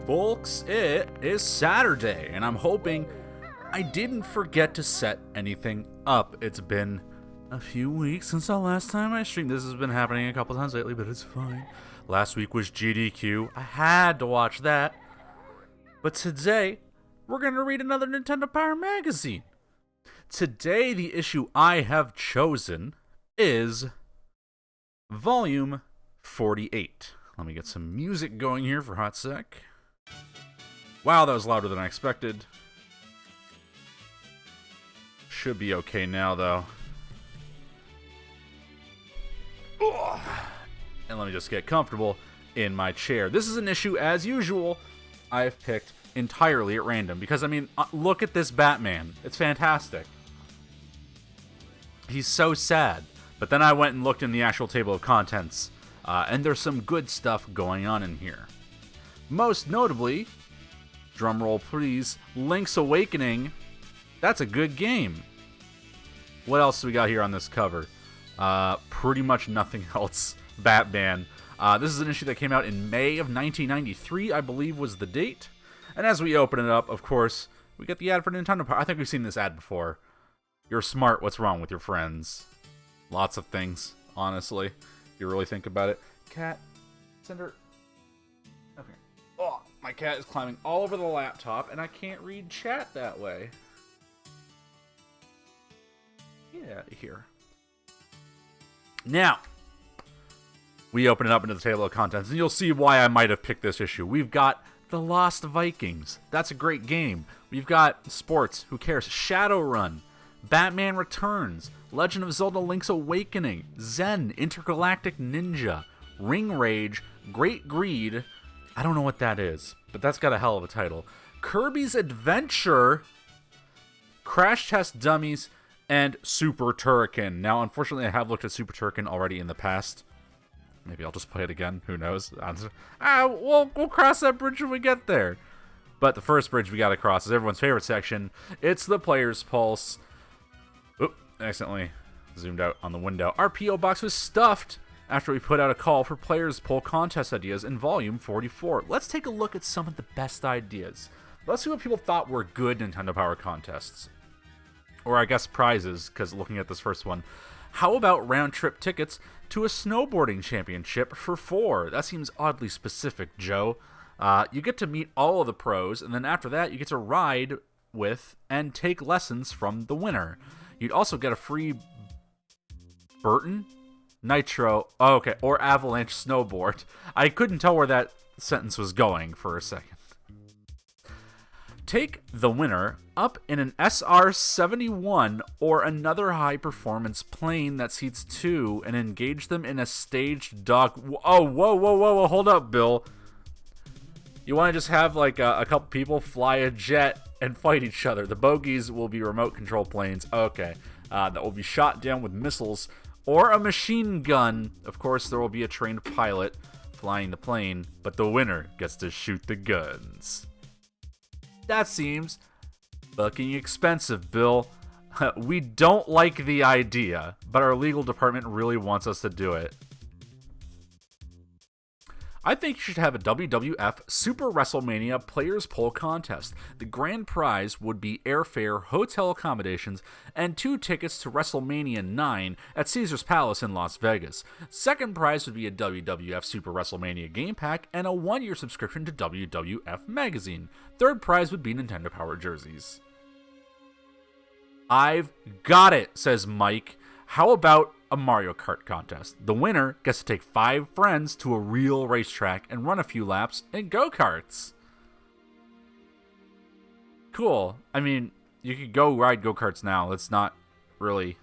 Folks, it is Saturday, and I'm hoping I didn't forget to set anything up. It's been a few weeks since the last time I streamed. This has been happening a couple times lately, but it's fine. Last week was GDQ. I had to watch that. But today, we're going to read another Nintendo Power magazine. Today, the issue I have chosen is Volume 48. Let me get some music going here for a hot sec. Wow, that was louder than I expected. Should be okay now, though. Ugh. And let me just get comfortable in my chair. This is an issue, as usual, I've picked entirely at random. Because, I mean, look at this Batman. It's fantastic. He's so sad. But then I went and looked in the actual table of contents. And there's some good stuff going on in here. Most notably, drumroll please, Link's Awakening. That's a good game. What else do we got here on this cover? Pretty much nothing else. Batman. This is an issue that came out in May of 1993, I believe was the date. And as we open it up, of course, we get the ad for Nintendo Power. I think we've seen this ad before. You're smart, what's wrong with your friends? Lots of things, honestly, if you really think about it. Cat, send her... Okay. Oh, my cat is climbing all over the laptop, and I can't read chat that way. Get out of here. Now, we open it up into the table of contents, and you'll see why I might have picked this issue. We've got The Lost Vikings. That's a great game. We've got sports. Who cares? Shadowrun. Batman Returns. Legend of Zelda Link's Awakening. Zen Intergalactic Ninja. Ring Rage. Great Greed. I don't know what that is, but that's got a hell of a title. Kirby's Adventure. Crash Test Dummies. And Super Turrican. Now, unfortunately, I have looked at Super Turrican already in the past. Maybe I'll just play it again. Who knows? We'll cross that bridge when we get there. But the first bridge we got to cross is everyone's favorite section. It's the Player's Pulse. Oop, accidentally zoomed out on the window. Our P.O. box was stuffed after we put out a call for Players Poll contest ideas in Volume 44. Let's take a look at some of the best ideas. Let's see what people thought were good Nintendo Power contests. Or I guess prizes, because looking at this first one. How about round-trip tickets to a snowboarding championship for 4? That seems oddly specific, Joe. You get to meet all of the pros, and then after that, you get to ride with and take lessons from the winner. You'd also get a free Burton? Nitro, oh, okay, or Avalanche snowboard. I couldn't tell where that sentence was going for a second. Take the winner up in an SR-71 or another high-performance plane that seats 2 and engage them in a staged dog... Oh, whoa, hold up, Bill. You want to just have, like, a couple people fly a jet and fight each other. The bogies will be remote control planes. Okay. That will be shot down with missiles or a machine gun. Of course, there will be a trained pilot flying the plane, but the winner gets to shoot the guns. That seems fucking expensive, Bill. We don't like the idea, but our legal department really wants us to do it. I think you should have a WWF Super WrestleMania Players Poll contest. The grand prize would be airfare, hotel accommodations, and 2 tickets to WrestleMania 9 at Caesars Palace in Las Vegas. Second prize would be a WWF Super WrestleMania game pack and a 1-year subscription to WWF Magazine. Third prize would be Nintendo Power jerseys. I've got it, says Mike. How about a Mario Kart contest? The winner gets to take 5 friends to a real racetrack and run a few laps in go-karts. Cool. I mean, you could go ride go-karts now. That's not really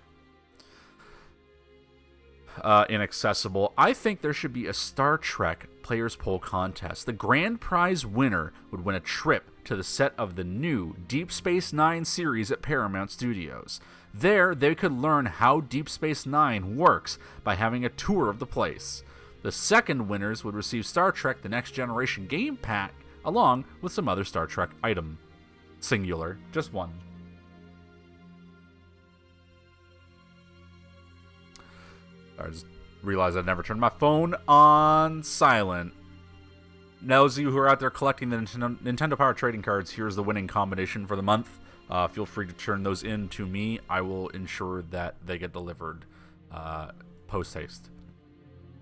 inaccessible. I think there should be a Star Trek Players Poll contest. The grand prize winner would win a trip to the set of the new Deep Space Nine series at Paramount Studios. There, they could learn how Deep Space Nine works by having a tour of the place. The second winners would receive Star Trek The Next Generation game pack, along with some other Star Trek item. Singular, just one. Sorry, just Realize I never turned my phone on silent. Now, those of you who are out there collecting the Nintendo Power trading cards, here's the winning combination for the month. Feel free to turn those in to me. I will ensure that they get delivered post-haste.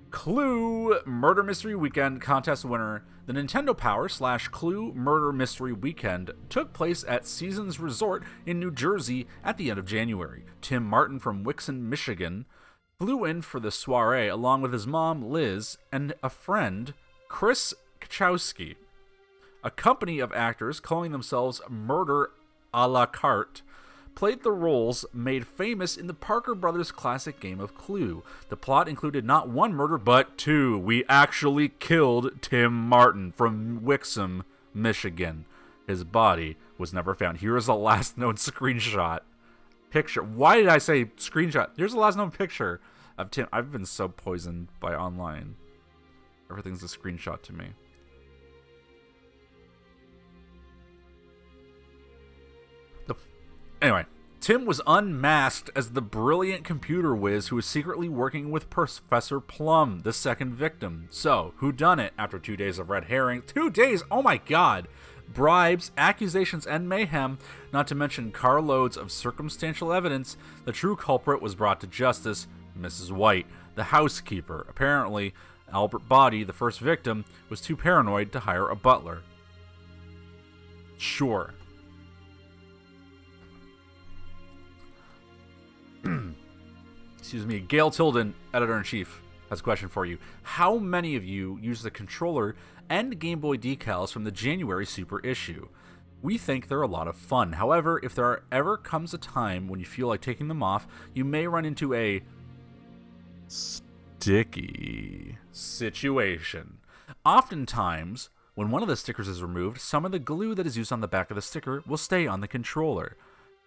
Clue Murder Mystery Weekend contest winner. The Nintendo Power / Clue Murder Mystery Weekend took place at Seasons Resort in New Jersey at the end of January. Tim Martin from Wixon, Michigan, flew in for the soiree along with his mom, Liz, and a friend, Chris Kachowski. A company of actors calling themselves Murder a la carte played the roles made famous in the Parker Brothers classic game of Clue. The plot included not one murder, but two. We actually killed Tim Martin from Wixom, Michigan. His body was never found. Here is a last known screenshot. Picture. Why did I say screenshot? Here's the last known picture of Tim. I've been so poisoned by online. Everything's a screenshot to me. Anyway, Tim was unmasked as the brilliant computer whiz who was secretly working with Professor Plum, the second victim. So, who done it after 2 days of red herring? 2 days? Oh my god! Bribes, accusations, and mayhem, not to mention carloads of circumstantial evidence, the true culprit was brought to justice, Mrs. White, the housekeeper. Apparently, Albert Body, the first victim, was too paranoid to hire a butler. Sure. Excuse me. Gail Tilden, editor-in-chief, has a question for you. How many of you use the controller and Game Boy decals from the January Super issue? We think they're a lot of fun. However, if there ever comes a time when you feel like taking them off, you may run into a sticky situation. Oftentimes, when one of the stickers is removed, some of the glue that is used on the back of the sticker will stay on the controller.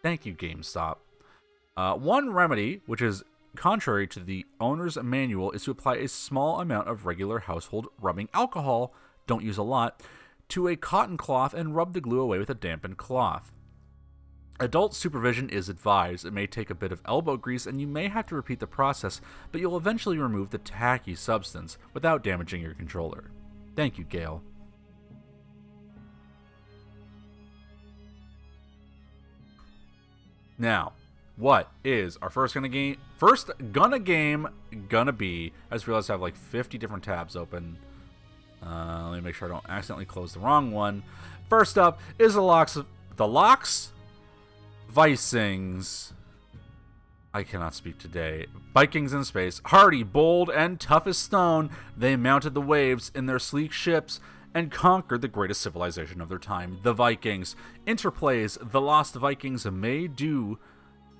Thank you, GameStop. One remedy, which is contrary to the owner's manual, is to apply a small amount of regular household rubbing alcohol, don't use a lot, to a cotton cloth and rub the glue away with a dampened cloth. Adult supervision is advised. It may take a bit of elbow grease and you may have to repeat the process, but you'll eventually remove the tacky substance without damaging your controller. Thank you, Gail. Now, what is our first gonna game gonna be? I just realized I have like 50 different tabs open. Let me make sure I don't accidentally close the wrong one. First up is the Lost Vikings. I cannot speak today. Vikings in space. Hardy, bold, and tough as stone, they mounted the waves in their sleek ships and conquered the greatest civilization of their time, the Vikings. Interplays The Lost Vikings may do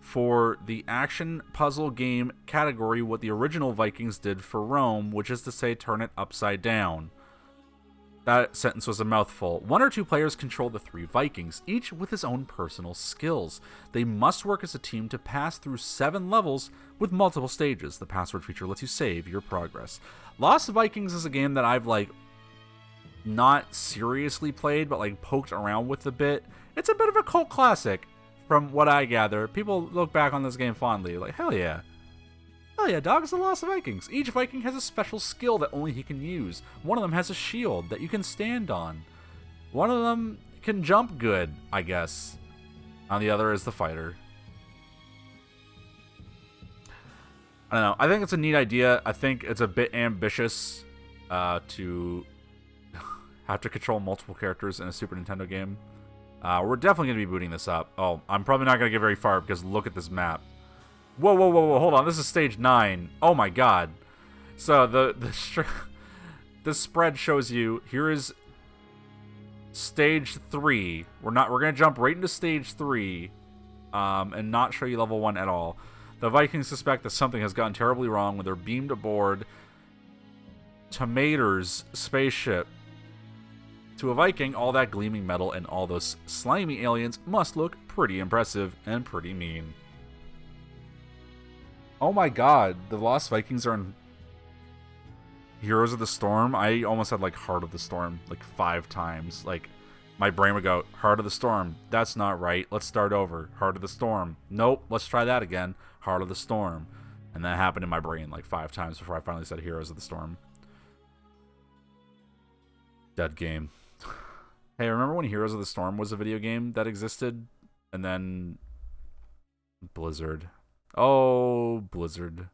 for the action puzzle game category what the original Vikings did for Rome, which is to say turn it upside down. That sentence was a mouthful. 1 or 2 players control the 3 Vikings, each with his own personal skills. They must work as a team to pass through 7 levels with multiple stages. The password feature lets you save your progress. Lost Vikings is a game that I've not seriously played, but poked around with a bit. It's a bit of a cult classic, from what I gather. People look back on this game fondly, hell yeah. Hell yeah, dog, it's the Lost Vikings. Each Viking has a special skill that only he can use. One of them has a shield that you can stand on. One of them can jump good, I guess. And the other is the fighter. I don't know. I think it's a neat idea. I think it's a bit ambitious to have to control multiple characters in a Super Nintendo game. We're definitely going to be booting this up. Oh, I'm probably not going to get very far because look at this map. Whoa, whoa, whoa, whoa, hold on. This is stage 9. Oh my god. So the spread shows you, here is stage 3. We're going to jump right into stage 3 and not show you level 1 at all. The Vikings suspect that something has gone terribly wrong when they're beamed aboard Tomater's spaceship. To a Viking, all that gleaming metal and all those slimy aliens must look pretty impressive and pretty mean. Oh my god, the Lost Vikings are in Heroes of the Storm. I almost had Heart of the Storm 5 times. My brain would go, Heart of the Storm, that's not right, let's start over. Heart of the Storm, nope, let's try that again. Heart of the Storm. And that happened in my brain like 5 times before I finally said Heroes of the Storm. Dead game. Hey, remember when Heroes of the Storm was a video game that existed? And then Blizzard. Oh, Blizzard.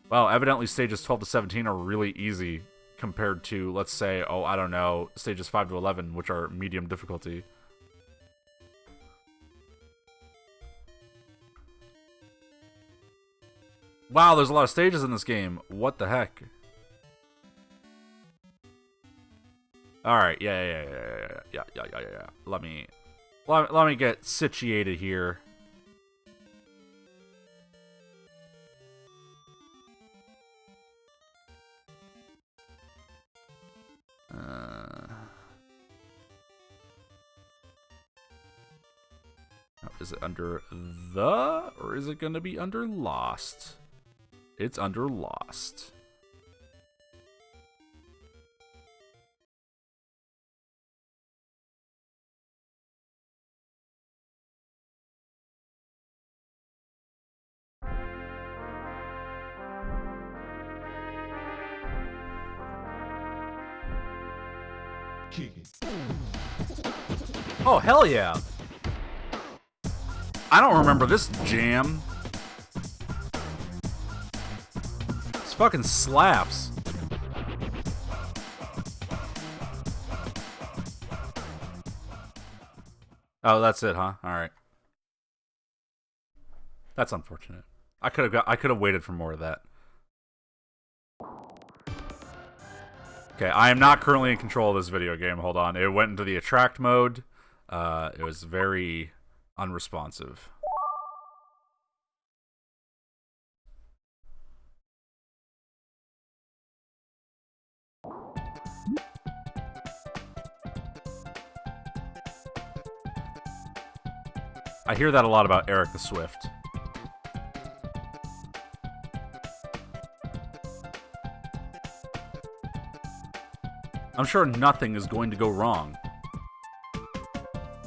Well, evidently stages 12 to 17 are really easy compared to, let's say, oh, I don't know, stages 5 to 11, which are medium difficulty. Wow, there's a lot of stages in this game. What the heck? Alright, yeah. Let me get situated here. Is it under the, or is it going to be under Lost? It's under Lost. Oh, hell yeah. I don't remember this jam. This fucking slaps. Oh, that's it, huh? All right. That's unfortunate. I could have waited for more of that. Okay, I am not currently in control of this video game. Hold on. It went into the attract mode. It was very unresponsive. I hear that a lot about Eric the Swift. I'm sure nothing is going to go wrong.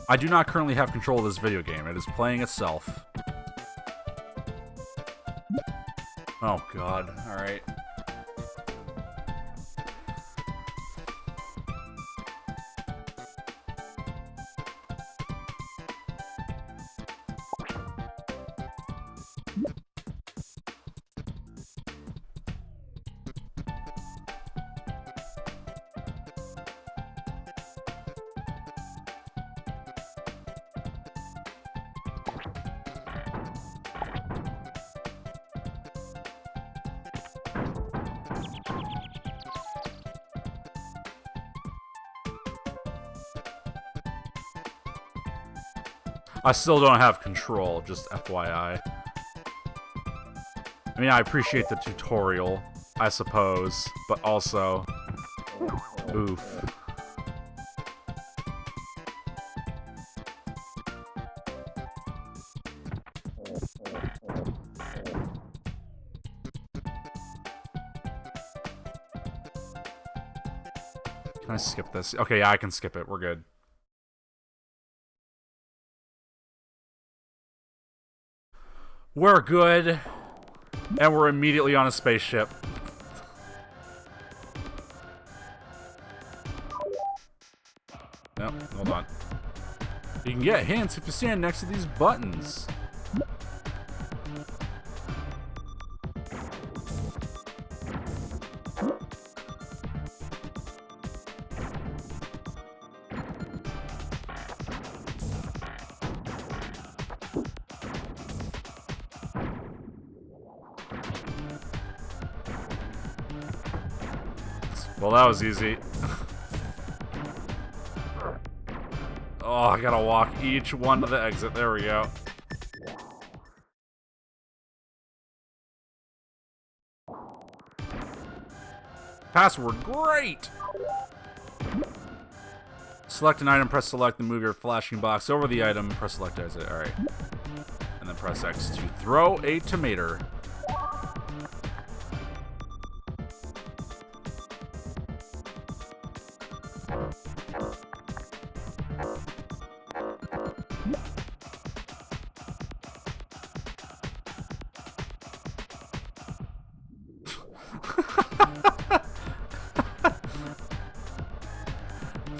I do not currently have control of this video game. It is playing itself. Oh god, alright. I still don't have control, just FYI. I mean, I appreciate the tutorial, I suppose, but also... Oof. Can I skip this? Okay, yeah, I can skip it. We're good. We're good. And we're immediately on a spaceship. Nope, hold on. You can get hints if you stand next to these buttons. Well, that was easy. Oh, I gotta walk each one to the exit. There we go. Password, great! Select an item, press select, then move your flashing box over the item, press select, exit, alright. And then press X to throw a tomato.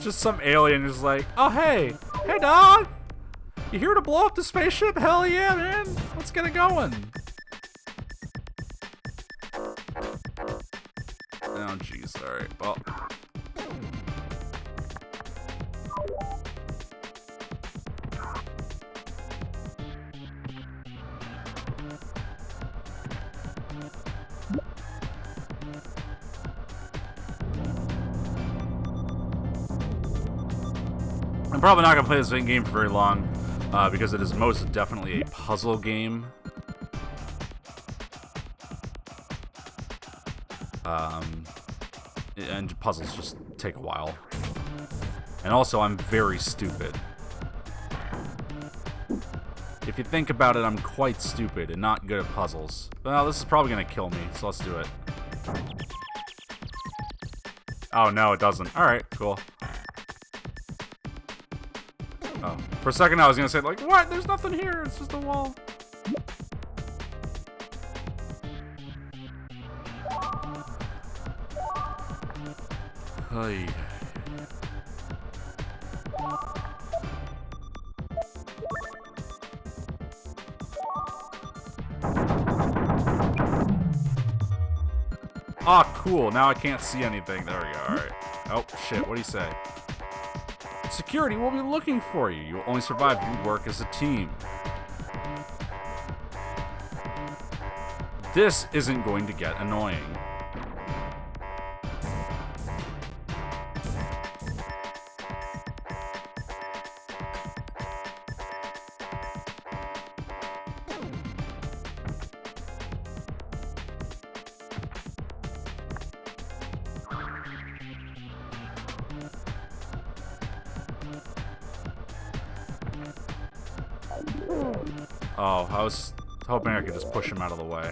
Just some alien who's like, oh hey dog, you here to blow up the spaceship? Hell yeah, man, let's get it going. Oh jeez, alright, well. I'm probably not going to play this game for very long, because it is most definitely a puzzle game. And puzzles just take a while. And also, I'm very stupid. If you think about it, I'm quite stupid and not good at puzzles. Well, this is probably going to kill me, so let's do it. Oh, no, it doesn't. Alright, cool. Oh, for a second I was going to say, like, what? There's nothing here. It's just a wall. Hey. Ah, cool. Now I can't see anything. There we go. Alright. Oh, shit. What do you say? Security will be looking for you. You will only survive if you work as a team. This isn't going to get annoying. Oh, I was hoping I could just push him out of the way.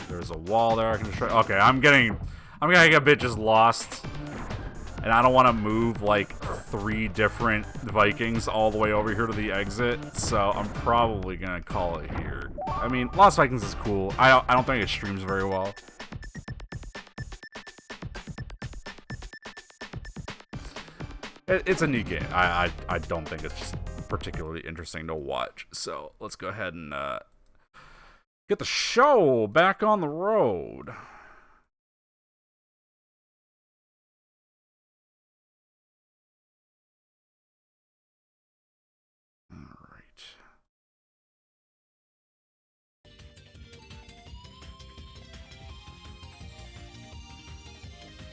There's a wall there I can destroy. Okay, I'm getting a bit just lost. And I don't want to move like 3 different Vikings all the way over here to the exit, so I'm probably gonna call it here. I mean, Lost Vikings is cool. I don't think it streams very well. It's a neat game. I don't think it's just particularly interesting to watch. So let's go ahead and get the show back on the road. All right.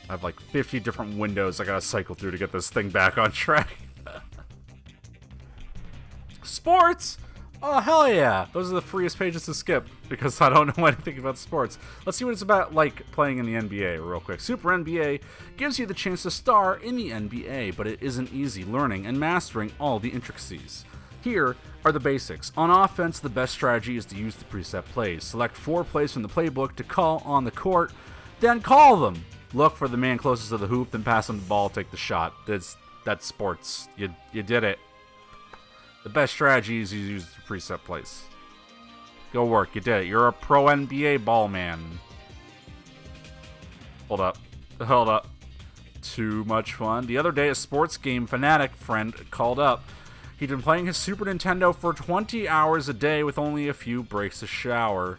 I have like 50 different windows I gotta cycle through to get this thing back on track. Sports! Oh, hell yeah! Those are the freest pages to skip, because I don't know anything about sports. Let's see what it's about like playing in the NBA real quick. Super NBA gives you the chance to star in the NBA, but it isn't easy learning and mastering all the intricacies. Here are the basics. On offense, the best strategy is to use the preset plays. Select 4 plays from the playbook to call on the court, then call them. Look for the man closest to the hoop, then pass him the ball, take the shot. That's sports. You did it. The best strategy is you use the preset plays. Go work. You did it. You're a pro NBA ball man. Hold up. Too much fun. The other day, a sports game fanatic friend called up. He'd been playing his Super Nintendo for 20 hours a day with only a few breaks to shower.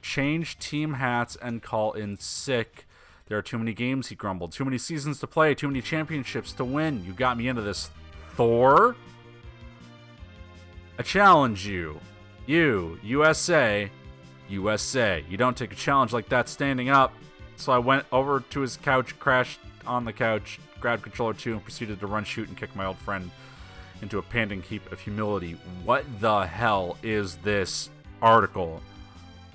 Change team hats and call in sick. There are too many games, he grumbled. Too many seasons to play, too many championships to win. You got me into this, Thor. I challenge you. You, USA. You don't take a challenge like that standing up. So I went over to his couch, crashed on the couch, grabbed controller 2, and proceeded to run, shoot, and kick my old friend into a panting heap of humility. What the hell is this article?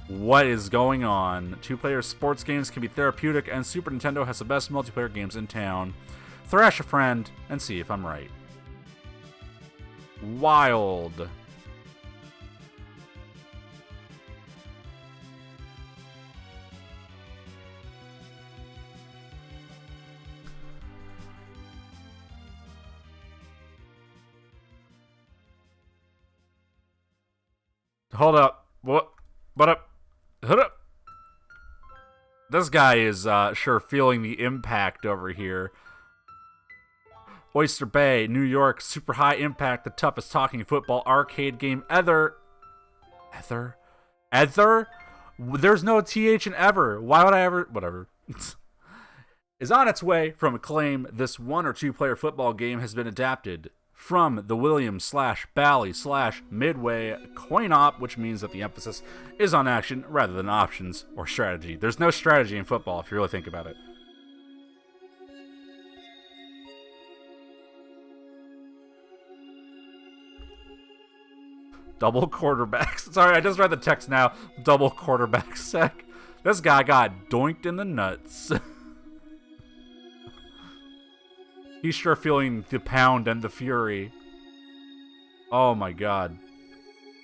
What is going on? 2-player sports games can be therapeutic, and Super Nintendo has the best multiplayer games in town. Thrash a friend and see if I'm right. Wild. Hold up. What? Up? Hold up. This guy is sure feeling the impact over here. Oyster Bay, New York, super high impact, the toughest talking football arcade game ever. Ether? There's no TH in ever. Why would I ever? Whatever. Is on its way from acclaim. This 1 or 2 player football game has been adapted from the Williams/Bally/Midway coin op, which means that the emphasis is on action rather than options or strategy. There's no strategy in football if you really think about it. Double quarterbacks. Sorry, I just read the text now. Double quarterback sack. This guy got doinked in the nuts. He's sure feeling the pound and the fury. Oh my god.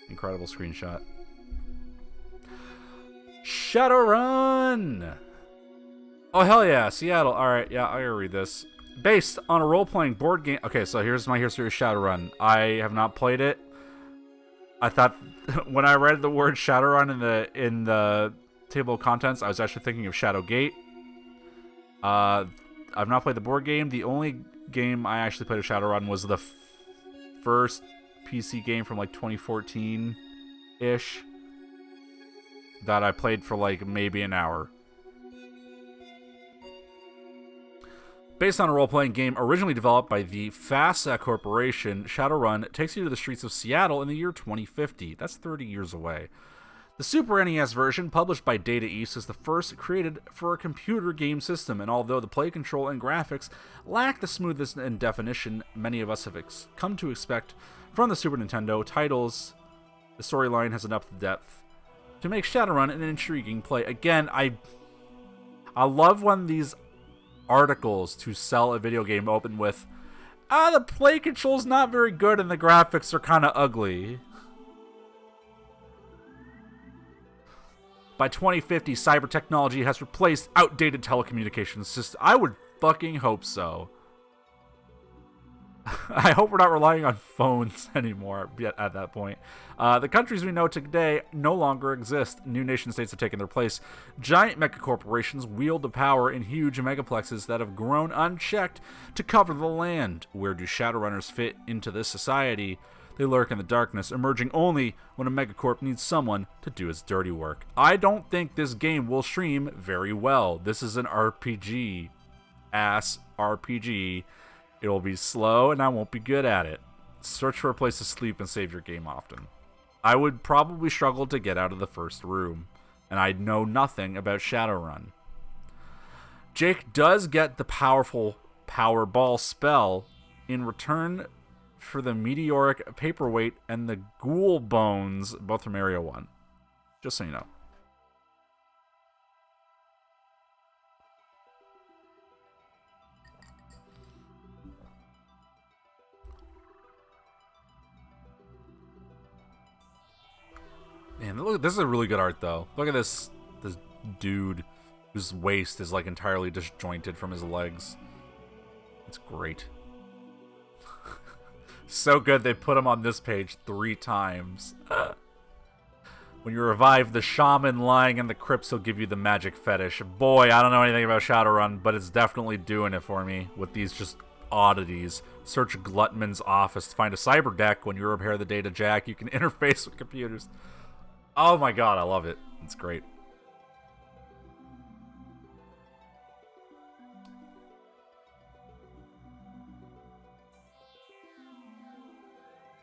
Incredible screenshot. Shadowrun! Oh hell yeah, Seattle. Alright, yeah, I gotta read this. Based on a role-playing board game. Okay, so here's my history of Shadowrun. I have not played it. I thought when I read the word Shadowrun in the table of contents, I was actually thinking of Shadowgate. I've not played the board game. The only game I actually played of Shadowrun was the first PC game from like 2014-ish that I played for like maybe an hour. Based on a role-playing game originally developed by the FASA Corporation, Shadowrun takes you to the streets of Seattle in the year 2050. That's 30 years away. The Super NES version, published by Data East, is the first created for a computer game system, and although the play control and graphics lack the smoothness and definition many of us have come to expect from the Super Nintendo titles, the storyline has enough depth to make Shadowrun an intriguing play. Again, I love when these articles to sell a video game open with, the play control's not very good and the graphics are kind of ugly. By 2050, cyber technology has replaced outdated telecommunications systems. I would fucking hope so. I hope we're not relying on phones anymore yet at that point. The countries we know today no longer exist. New nation states have taken their place. Giant megacorporations wield the power in huge megaplexes that have grown unchecked to cover the land. Where do Shadowrunners fit into this society? They lurk in the darkness, emerging only when a megacorp needs someone to do its dirty work. I don't think this game will stream very well. This is an RPG. Ass RPG. It will be slow, and I won't be good at it. Search for a place to sleep and save your game often. I would probably struggle to get out of the first room, and I know nothing about Shadowrun. Jake does get the powerful Powerball spell in return for the meteoric paperweight and the ghoul bones, both from Area 1. Just so you know. Man, look, this is a really good art, though. Look at this dude whose waist is like entirely disjointed from his legs. It's great. So good they put him on this page 3 times. When you revive the shaman lying in the crypts, he'll give you the magic fetish. Boy, I don't know anything about Shadowrun, but it's definitely doing it for me with these just oddities. Search Glutman's office to find a cyber deck. When you repair the data jack, you can interface with computers. Oh my god, I love it. It's great.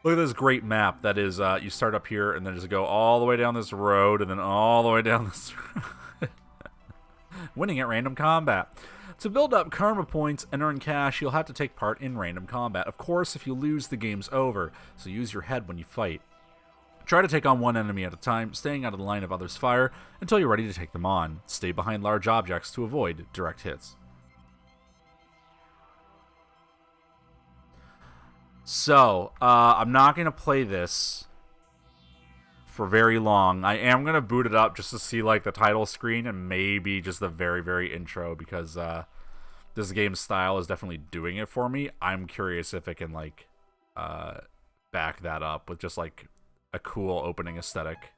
Look at this great map that is, you start up here and then just go all the way down this road and then all the way down this road. Winning at random combat. To build up karma points and earn cash, you'll have to take part in random combat. Of course, if you lose, the game's over, so use your head when you fight. Try to take on one enemy at a time, staying out of the line of others' fire until you're ready to take them on. Stay behind large objects to avoid direct hits. So, I'm not going to play this for very long. I am going to boot it up just to see, like, the title screen and maybe just the very, very intro because this game's style is definitely doing it for me. I'm curious if it can, like, back that up with just, like, a cool opening aesthetic.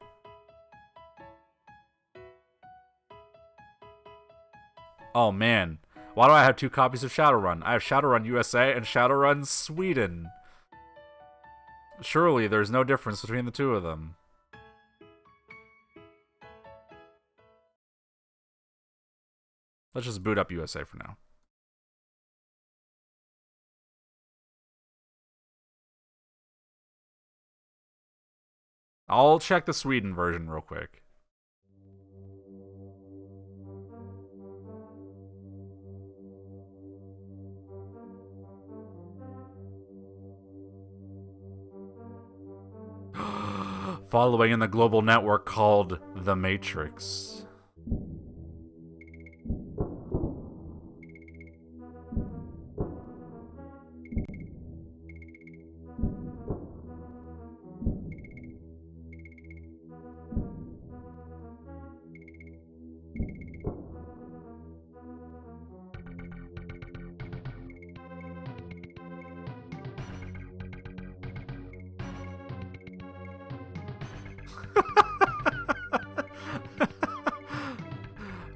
Oh man, why do I have 2 copies of Shadowrun? I have Shadowrun USA and Shadowrun Sweden. Surely there's no difference between the 2 of them. Let's just boot up USA for now. I'll check the Sweden version real quick. Following in the global network called The Matrix.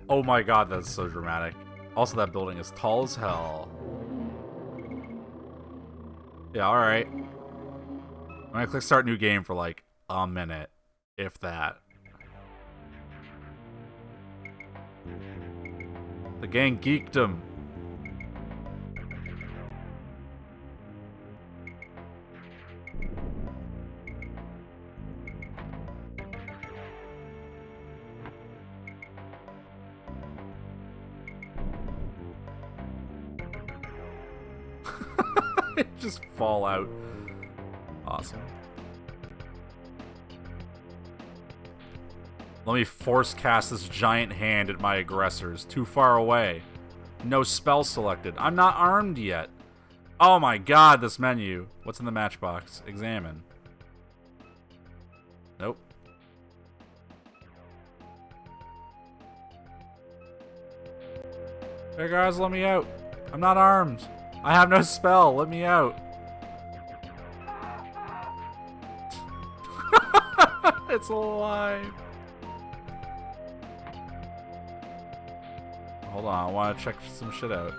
Oh my god, that's so dramatic. Also, that building is tall as hell. Yeah, alright. I'm gonna click start new game for like a minute, if that. The gang geeked him. Just fall out. Awesome. Let me force cast this giant hand at my aggressors. Too far away. No spell selected. I'm not armed yet. Oh my god, this menu. What's in the matchbox? Examine. Nope. Hey guys, let me out. I'm not armed. I have no spell. Let me out. It's alive. Hold on, I want to check some shit out.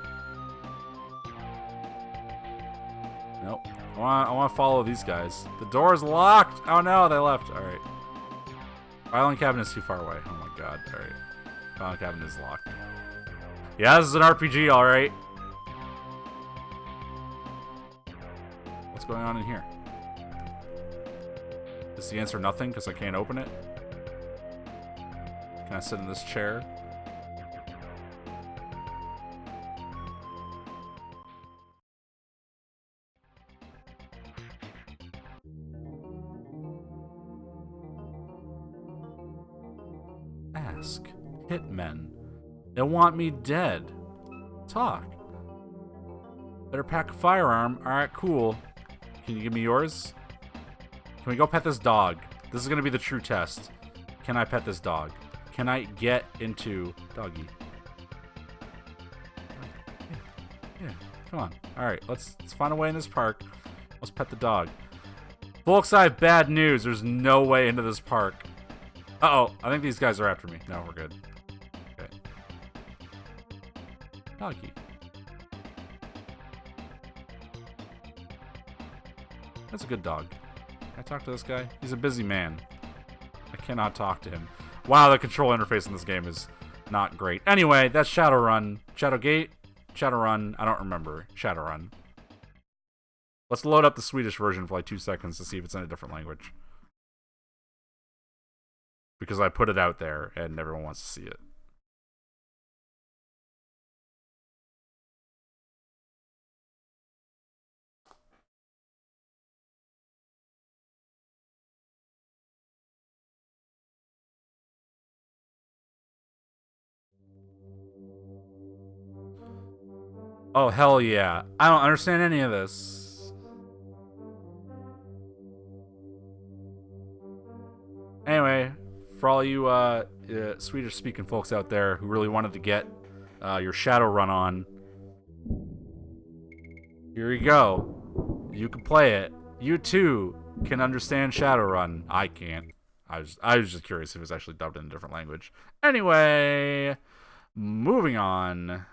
Nope. I want to follow these guys. The door's locked. Oh no, they left. All right. Island cabin is too far away. Oh my god. All right. Island cabin is locked. Yeah, this is an RPG. All right. What's going on in here? Is the answer nothing because I can't open it? Can I sit in this chair? Ask. Hitmen. They want me dead. Talk. Better pack a firearm. Alright, cool. Can you give me yours? Can we go pet this dog? This is going to be the true test. Can I pet this dog? Can I get into... Doggy. Yeah, come on. Alright, let's find a way in this park. Let's pet the dog. Folks, I have bad news. There's no way into this park. Uh-oh, I think these guys are after me. No, we're good. Okay. Doggy. That's a good dog. Can I talk to this guy? He's a busy man. I cannot talk to him. Wow, the control interface in this game is not great. Anyway, that's Shadowrun. Shadowgate? Shadowrun. I don't remember. Shadowrun. Let's load up the Swedish version for like 2 seconds to see if it's in a different language. Because I put it out there and everyone wants to see it. Oh, hell yeah. I don't understand any of this. Anyway, for all you Swedish-speaking folks out there who really wanted to get your Shadowrun on, here you go. You can play it. You too can understand Shadowrun. I can't. I was just curious if it was actually dubbed in a different language. Anyway, moving on.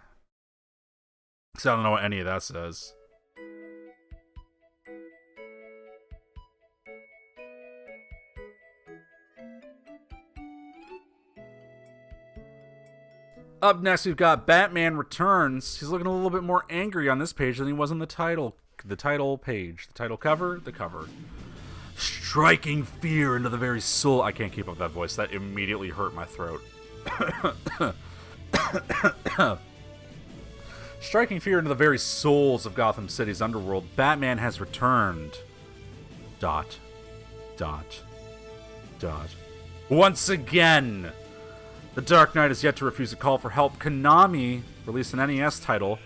Because I don't know what any of that says. Up next, we've got Batman Returns. He's looking a little bit more angry on this page than he was on the title page. The title cover, the cover. Striking fear into the very soul. I can't keep up that voice. That immediately hurt my throat. Striking fear into the very souls of Gotham City's underworld, Batman has returned. Dot. Dot. Dot. Once again! The Dark Knight has yet to refuse a call for help. Konami released an NES title.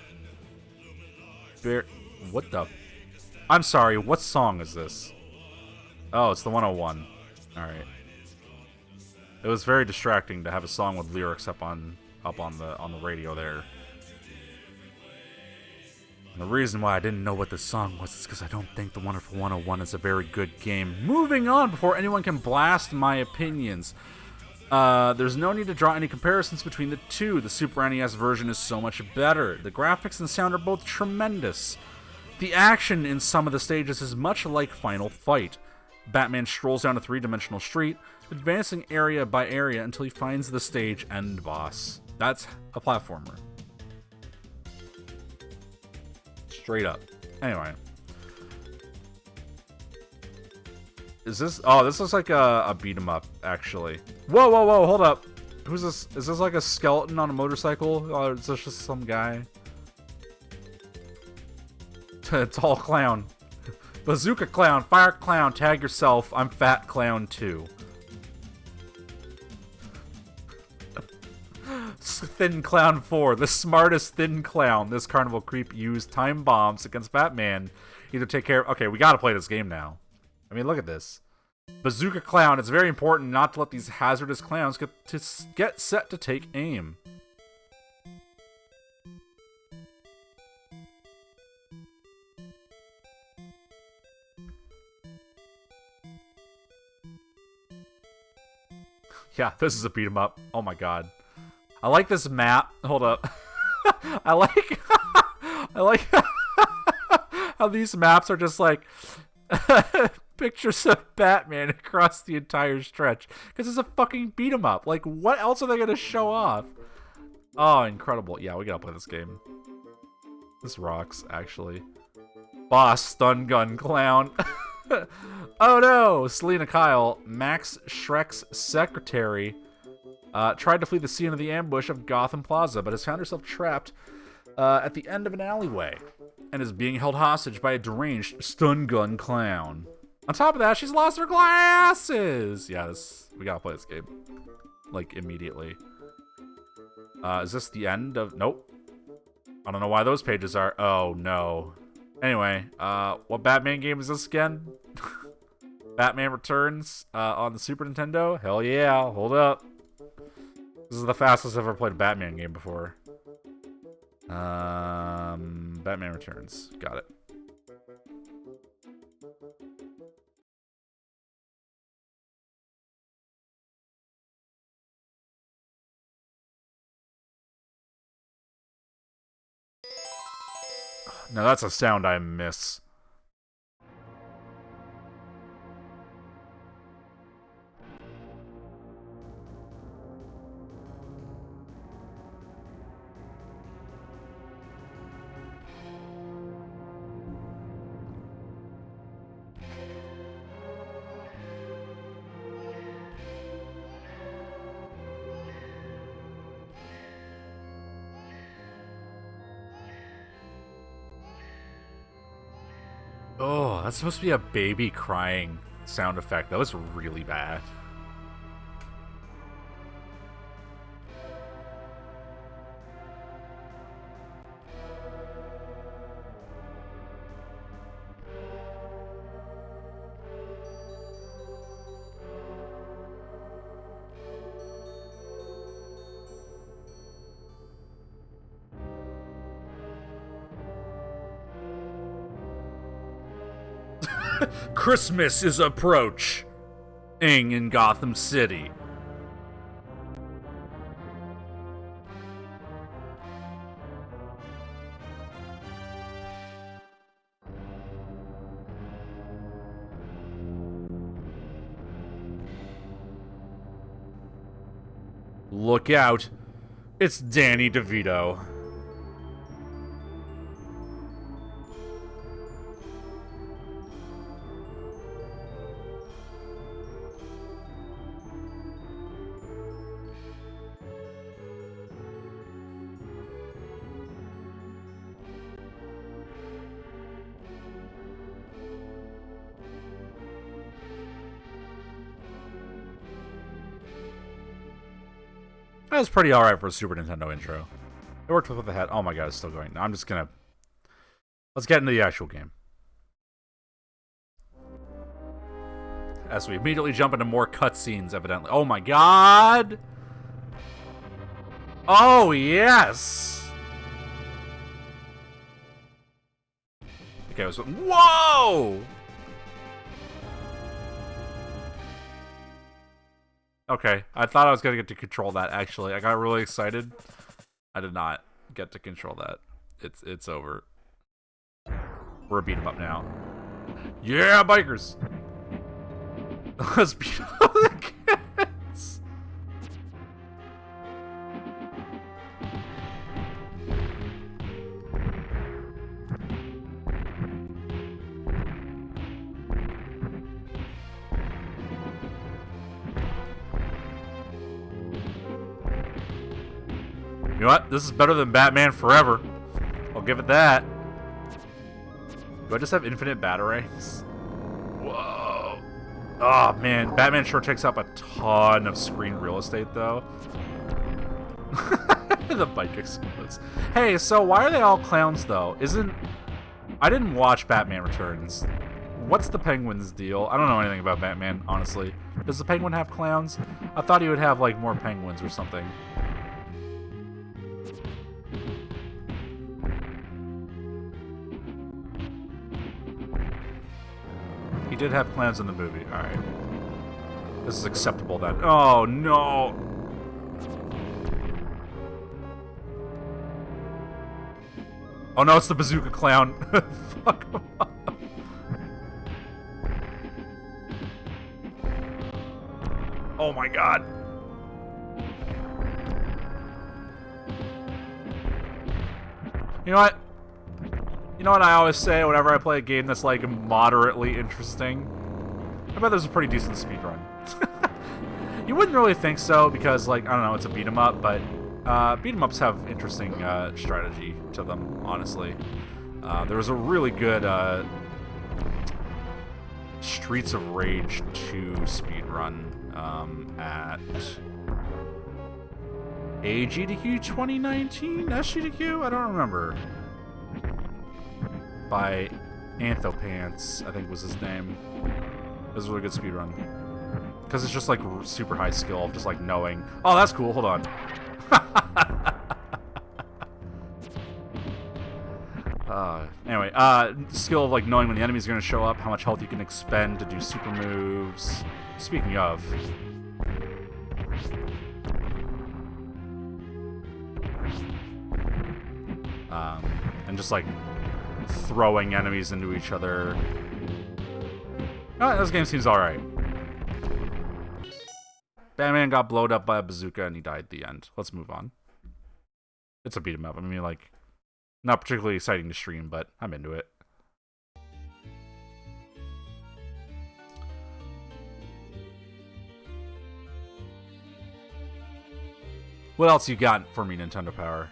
What the? I'm sorry, what song is this? Oh, it's the 101. Alright. It was very distracting to have a song with lyrics up on the radio there. And the reason why I didn't know what this song was is because I don't think The Wonderful 101 is a very good game. Moving on before anyone can blast my opinions. There's no need to draw any comparisons between the two. The Super NES version is so much better. The graphics and sound are both tremendous. The action in some of the stages is much like Final Fight. Batman strolls down a three-dimensional street, advancing area by area until he finds the stage end boss. That's a platformer. Straight up. Anyway. Is this... Oh, this looks like a beat-em-up, actually. Whoa, whoa, whoa, hold up. Who's this? Is this like a skeleton on a motorcycle? Or is this just some guy? Tall clown. Bazooka clown, fire clown, tag yourself. I'm fat clown too. Thin Clown 4, the smartest thin clown. This carnival creep used time bombs against Batman. Either take care of... Okay, we gotta play this game now. I mean, look at this. Bazooka Clown, it's very important not to let these hazardous clowns get set to take aim. Yeah, this is a beat 'em up. Oh my god. I like this map. Hold up. I like how these maps are just like pictures of Batman across the entire stretch. Because it's a fucking beat 'em up. Like, what else are they gonna show off? Oh, incredible. Yeah, we gotta play this game. This rocks, actually. Boss, stun gun clown. Oh no! Selena Kyle, Max Shrek's secretary, tried to flee the scene of the ambush of Gotham Plaza, but has found herself trapped at the end of an alleyway and is being held hostage by a deranged stun gun clown. On top of that, she's lost her glasses! Yeah, we gotta play this game. Like, immediately. Is this the end of... Nope. I don't know why those pages are... Oh, no. Anyway, what Batman game is this again? Batman Returns on the Super Nintendo? Hell yeah, hold up. This is the fastest I've ever played a Batman game before. Batman Returns. Got it. Now that's a sound I miss. Oh, that's supposed to be a baby crying sound effect. That was really bad. Christmas is approaching in Gotham City. Look out. It's Danny DeVito. That was pretty alright for a Super Nintendo intro. It worked with the head. Oh my god, it's still going. I'm just gonna... Let's get into the actual game. As we immediately jump into more cutscenes, evidently. Oh my god! Oh, yes! Okay, so... Whoa! Okay, I thought I was gonna get to control that, actually. I got really excited. I did not get to control that. It's over. We're beating them up now. Yeah, bikers! Let's beat up the kids! You know what? This is better than Batman Forever. I'll give it that. Do I just have infinite batarangs? Whoa. Oh, man. Batman sure takes up a ton of screen real estate, though. The bike explodes. Hey, so why are they all clowns, though? I didn't watch Batman Returns. What's the Penguin's deal? I don't know anything about Batman, honestly. Does the Penguin have clowns? I thought he would have, like, more penguins or something. He did have clowns in the movie. Alright. This is acceptable then. Oh, no! Oh no, it's the bazooka clown. Fuck him up. Oh my god. You know what? You know what I always say whenever I play a game that's, like, moderately interesting? I bet there's a pretty decent speedrun. You wouldn't really think so, because, like, I don't know, it's a beat-em-up, but beat-em-ups have interesting strategy to them, honestly. There was a really good Streets of Rage 2 speedrun at AGDQ 2019? SGDQ? I don't remember. By Anthopants, I think was his name. It was a really good speedrun. Because it's just like super high skill of just like knowing. Oh, that's cool. Hold on. Anyway, skill of like knowing when the enemy's going to show up, how much health you can expend to do super moves. Speaking of. And just like throwing enemies into each other. Oh, this game seems alright. Batman got blowed up by a bazooka and he died at the end. Let's move on. It's a beat 'em up. I mean, like, not particularly exciting to stream, but I'm into it. What else you got for me, Nintendo Power?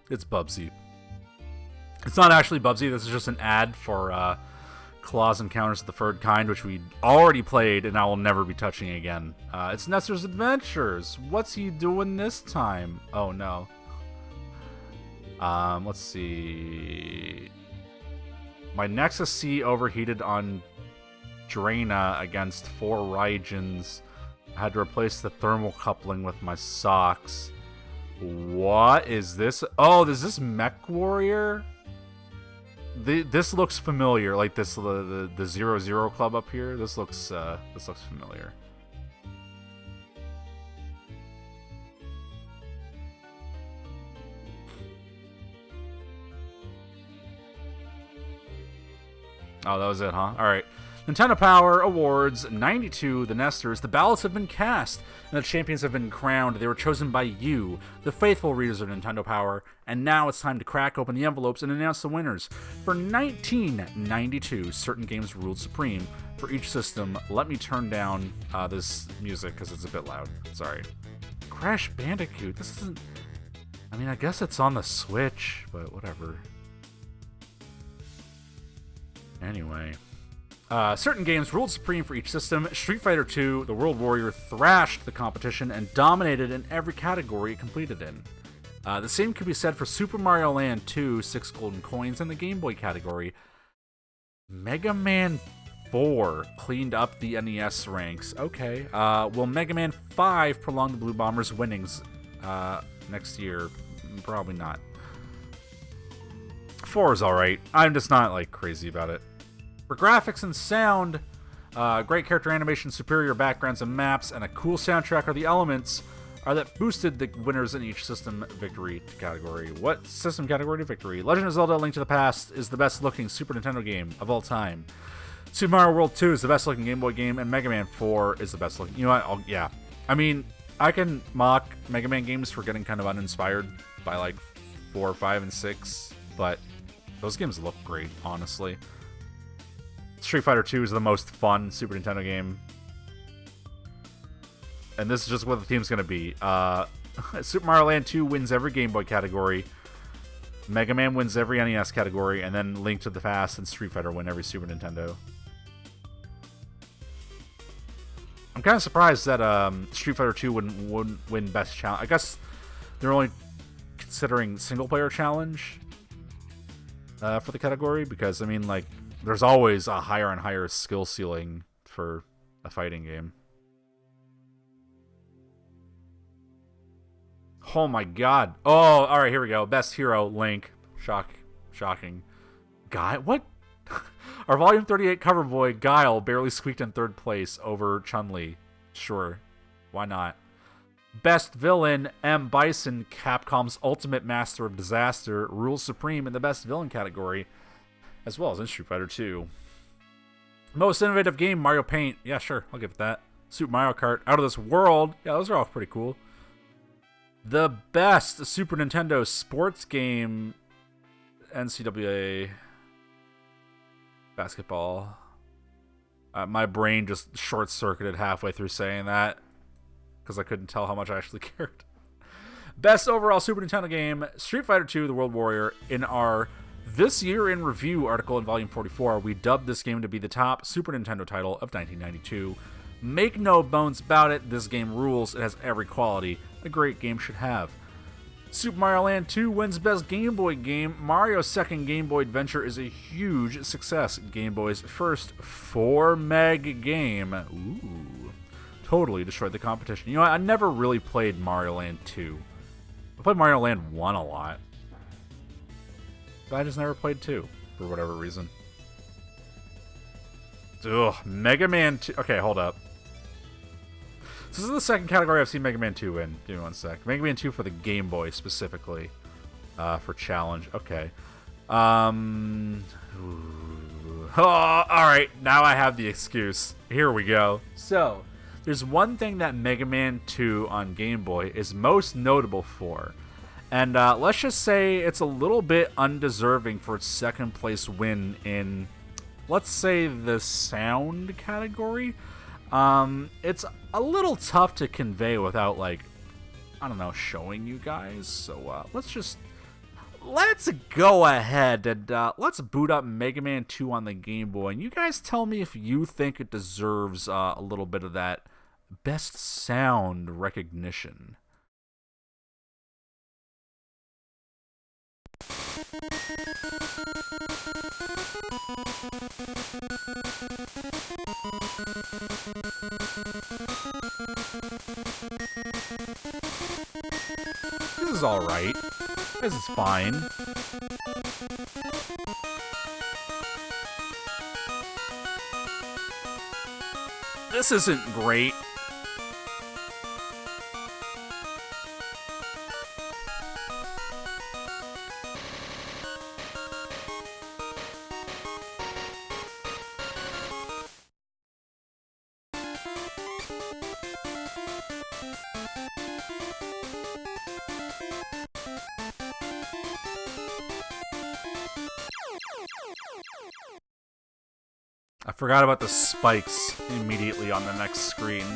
It's Bubsy. It's not actually Bubsy. This is just an ad for Claws Encounters of the Third Kind, which we already played and I will never be touching again. It's Nestor's Adventures. What's he doing this time? Oh, no. Let's see. My Nexus C overheated on Draina against 4 Raijins. I had to replace the thermal coupling with my socks. What is this? Oh, is this Mech Warrior? This looks familiar. Like the 0-0 club up here. This looks familiar. Oh, that was it, huh? All right. Nintendo Power Awards 92, the Nesters. The ballots have been cast, and the champions have been crowned. They were chosen by you, the faithful readers of Nintendo Power, and now it's time to crack open the envelopes and announce the winners. For 1992, certain games ruled supreme. For each system, let me turn down this music because it's a bit loud. Sorry. Crash Bandicoot. This isn't... I mean, I guess it's on the Switch, but whatever. Anyway... certain games ruled supreme for each system. Street Fighter II, the World Warrior, thrashed the competition and dominated in every category it competed in. The same could be said for Super Mario Land 2, 6 golden coins in the Game Boy category. Mega Man 4 cleaned up the NES ranks. Okay. Will Mega Man 5 prolong the Blue Bombers' winnings next year? Probably not. 4 is alright. I'm just not, like, crazy about it. For graphics and sound, great character animation, superior backgrounds and maps, and a cool soundtrack are the elements that boosted the winners in each system victory category. What system category to victory? Legend of Zelda: Link to the Past is the best looking Super Nintendo game of all time. Super Mario World 2 is the best looking Game Boy game, and Mega Man 4 is the best looking. You know what? Yeah. I mean, I can mock Mega Man games for getting kind of uninspired by like 4, 5, and 6, but those games look great, honestly. Street Fighter 2 is the most fun Super Nintendo game. And this is just what the theme's going to be. Super Mario Land 2 wins every Game Boy category. Mega Man wins every NES category. And then Link to the Past and Street Fighter win every Super Nintendo. I'm kind of surprised that Street Fighter 2 wouldn't win Best Challenge. I guess they're only considering single-player challenge for the category. Because, I mean, like... There's always a higher and higher skill ceiling for a fighting game. Oh my god. Oh, alright, here we go. Best hero, Link. Shocking. Guile? What? Our Volume 38 cover boy, Guile, barely squeaked in third place over Chun-Li. Sure. Why not? Best villain, M. Bison, Capcom's ultimate master of disaster, rules supreme in the best villain category, as well as in Street Fighter 2. Most innovative game, Mario Paint. Yeah, sure, I'll give it that. Super Mario Kart, Out of This World. Yeah, those are all pretty cool. The best Super Nintendo sports game, NCAA basketball. My brain just short-circuited halfway through saying that because I couldn't tell how much I actually cared. Best overall Super Nintendo game, Street Fighter 2, The World Warrior. In our This Year in Review article in Volume 44, we dubbed this game to be the top Super Nintendo title of 1992. Make no bones about it, this game rules. It has every quality a great game should have. Super Mario Land 2 wins Best Game Boy Game. Mario's second Game Boy adventure is a huge success. Game Boy's first 4-meg game. Ooh. Totally destroyed the competition. You know what? I never really played Mario Land 2. I played Mario Land 1 a lot. But I just never played 2, for whatever reason. Ugh, Mega Man 2. Okay, hold up. This is the second category I've seen Mega Man 2 in. Give me one sec. Mega Man 2 for the Game Boy, specifically. For challenge. Okay. Oh, alright, now I have the excuse. Here we go. So, there's one thing that Mega Man 2 on Game Boy is most notable for. And let's just say it's a little bit undeserving for its second place win in, let's say, the sound category. It's a little tough to convey without, like, I don't know, showing you guys. So let's go ahead and let's boot up Mega Man 2 on the Game Boy. And you guys tell me if you think it deserves a little bit of that best sound recognition. This is alright. This is fine. This isn't great. I forgot about the spikes immediately on the next screen.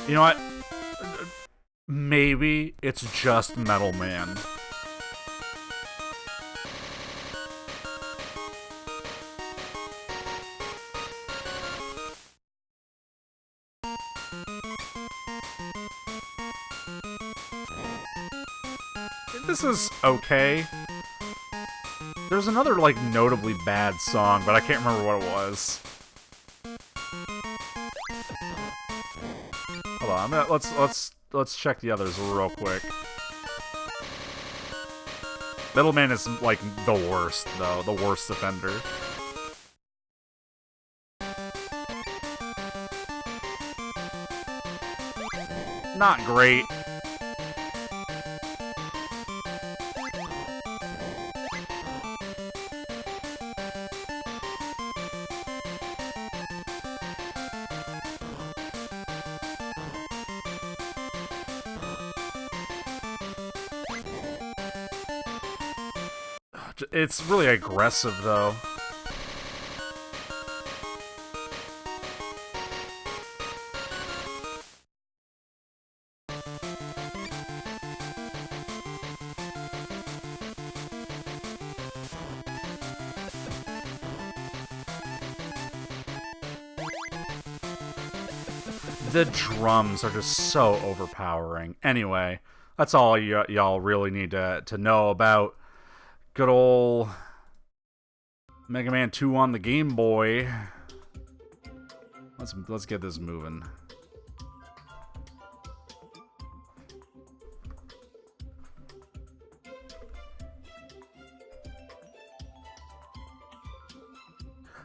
You know what? Maybe it's just Metal Man. This is okay. There's another, like, notably bad song, but I can't remember what it was. Hold on, let's check the others real quick. Middleman is, like, the worst, though. The worst offender. Not great. It's really aggressive, though. The drums are just so overpowering. Anyway, that's all y'all really need to know about good old Mega Man 2 on the Game Boy. Let's get this moving.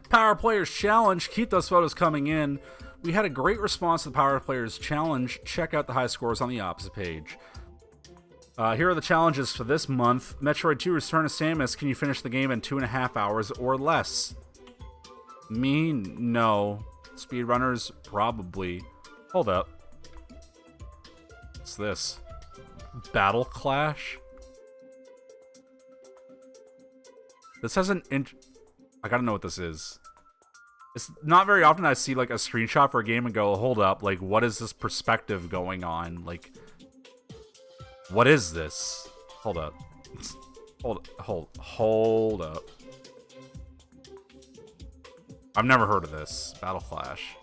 Power Players Challenge. Keep those photos coming in. We had a great response to the Power Players Challenge. Check out the high scores on the opposite page. Here are the challenges for this month. Metroid 2 Return of Samus. Can you finish the game in 2.5 hours or less? Me? No. Speedrunners? Probably. Hold up. What's this? Battle Clash? This has an I gotta know what this is. It's not very often I see, like, a screenshot for a game and go, hold up, like, what is this perspective going on? Like, what is this? Hold up. Hold up. I've never heard of this. Battle Clash.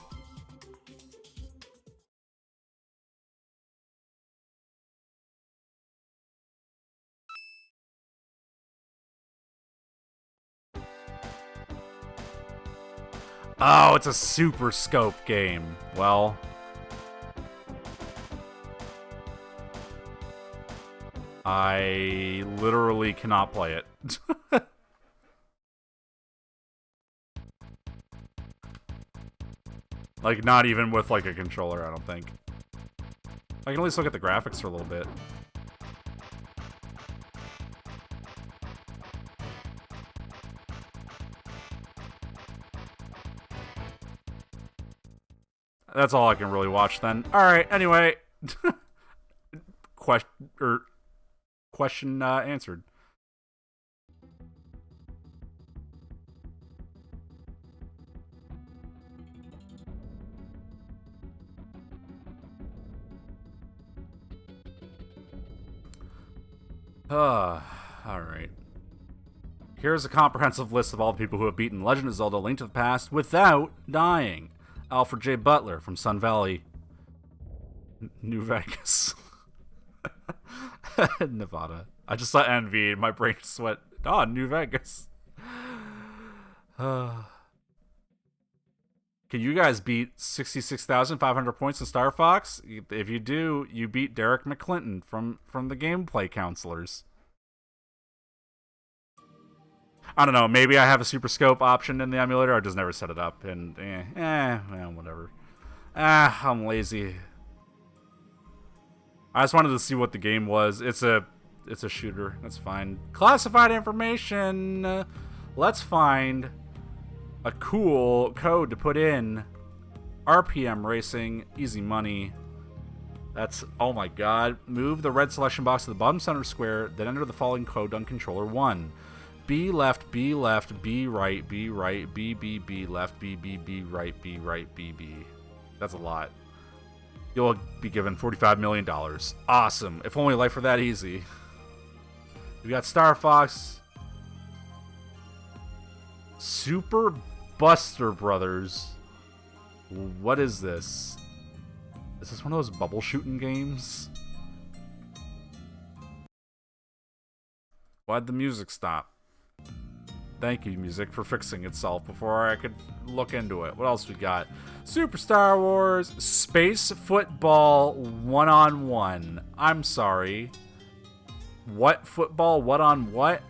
Oh, it's a Super Scope game. Well, I literally cannot play it. Like, not even with, like, a controller, I don't think. I can at least look at the graphics for a little bit. That's all I can really watch then. Alright, anyway. Question answered. Alright. Here's a comprehensive list of all the people who have beaten Legend of Zelda: Link to the Past without dying. Alfred J. Butler from Sun Valley. New Vegas. Nevada. I just saw NV and my brain just went, oh, New Vegas. Can you guys beat 66,500 points in Star Fox? If you do, you beat Derek McClinton from the gameplay counselors. I don't know. Maybe I have a Super Scope option in the emulator. I just never set it up. And, well, whatever. I'm lazy. I just wanted to see what the game was. It's a shooter. That's fine. Classified information. Let's find a cool code to put in. RPM racing. Easy money. That's, oh my god. Move the red selection box to the bottom center square, then enter the following code on controller 1. B left, B left, B right, B right, B B B left, B B B right, B right, B B. That's a lot. You'll be given $45 million. Awesome. If only life were that easy. We got Star Fox. Super Buster Brothers. What is this? Is this one of those bubble shooting games? Why'd the music stop? Thank you, music, for fixing itself before I could look into it. What else we got? Super Star Wars Space Football 1-on-1. I'm sorry. What football? What on what?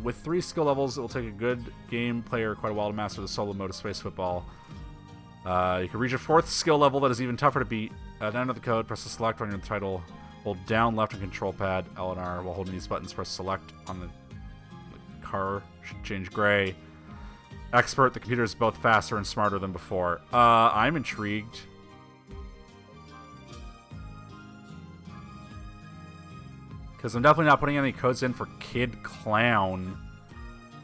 With 3 skill levels, it will take a good game player quite a while to master the solo mode of Space Football. You can reach a 4th skill level that is even tougher to beat. Then enter the code, press the select on your title, hold down left on control pad, L and R, while holding these buttons, press select on the car, should change gray. Expert, the computer is both faster and smarter than before. I'm intrigued. Because I'm definitely not putting any codes in for Kid Clown.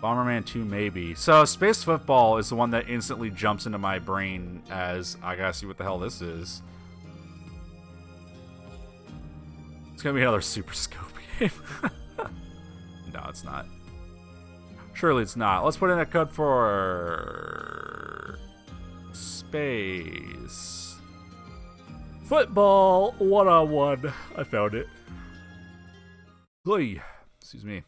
Bomberman 2 maybe. So Space Football is the one that instantly jumps into my brain as I gotta see what the hell this is. It's gonna be another Super Scope game. No, it's not. Surely it's not. Let's put in a code for Space Football 1-on-1. I found it. Oy. Excuse me.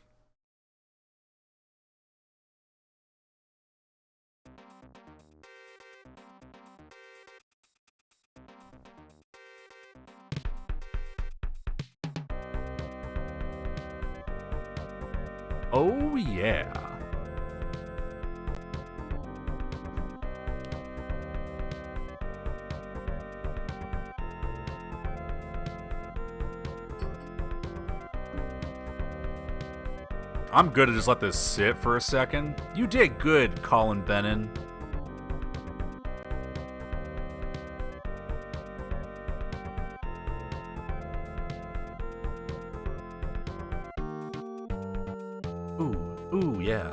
Oh yeah. I'm good to just let this sit for a second. You did good, Colin Bennon. Ooh, yeah.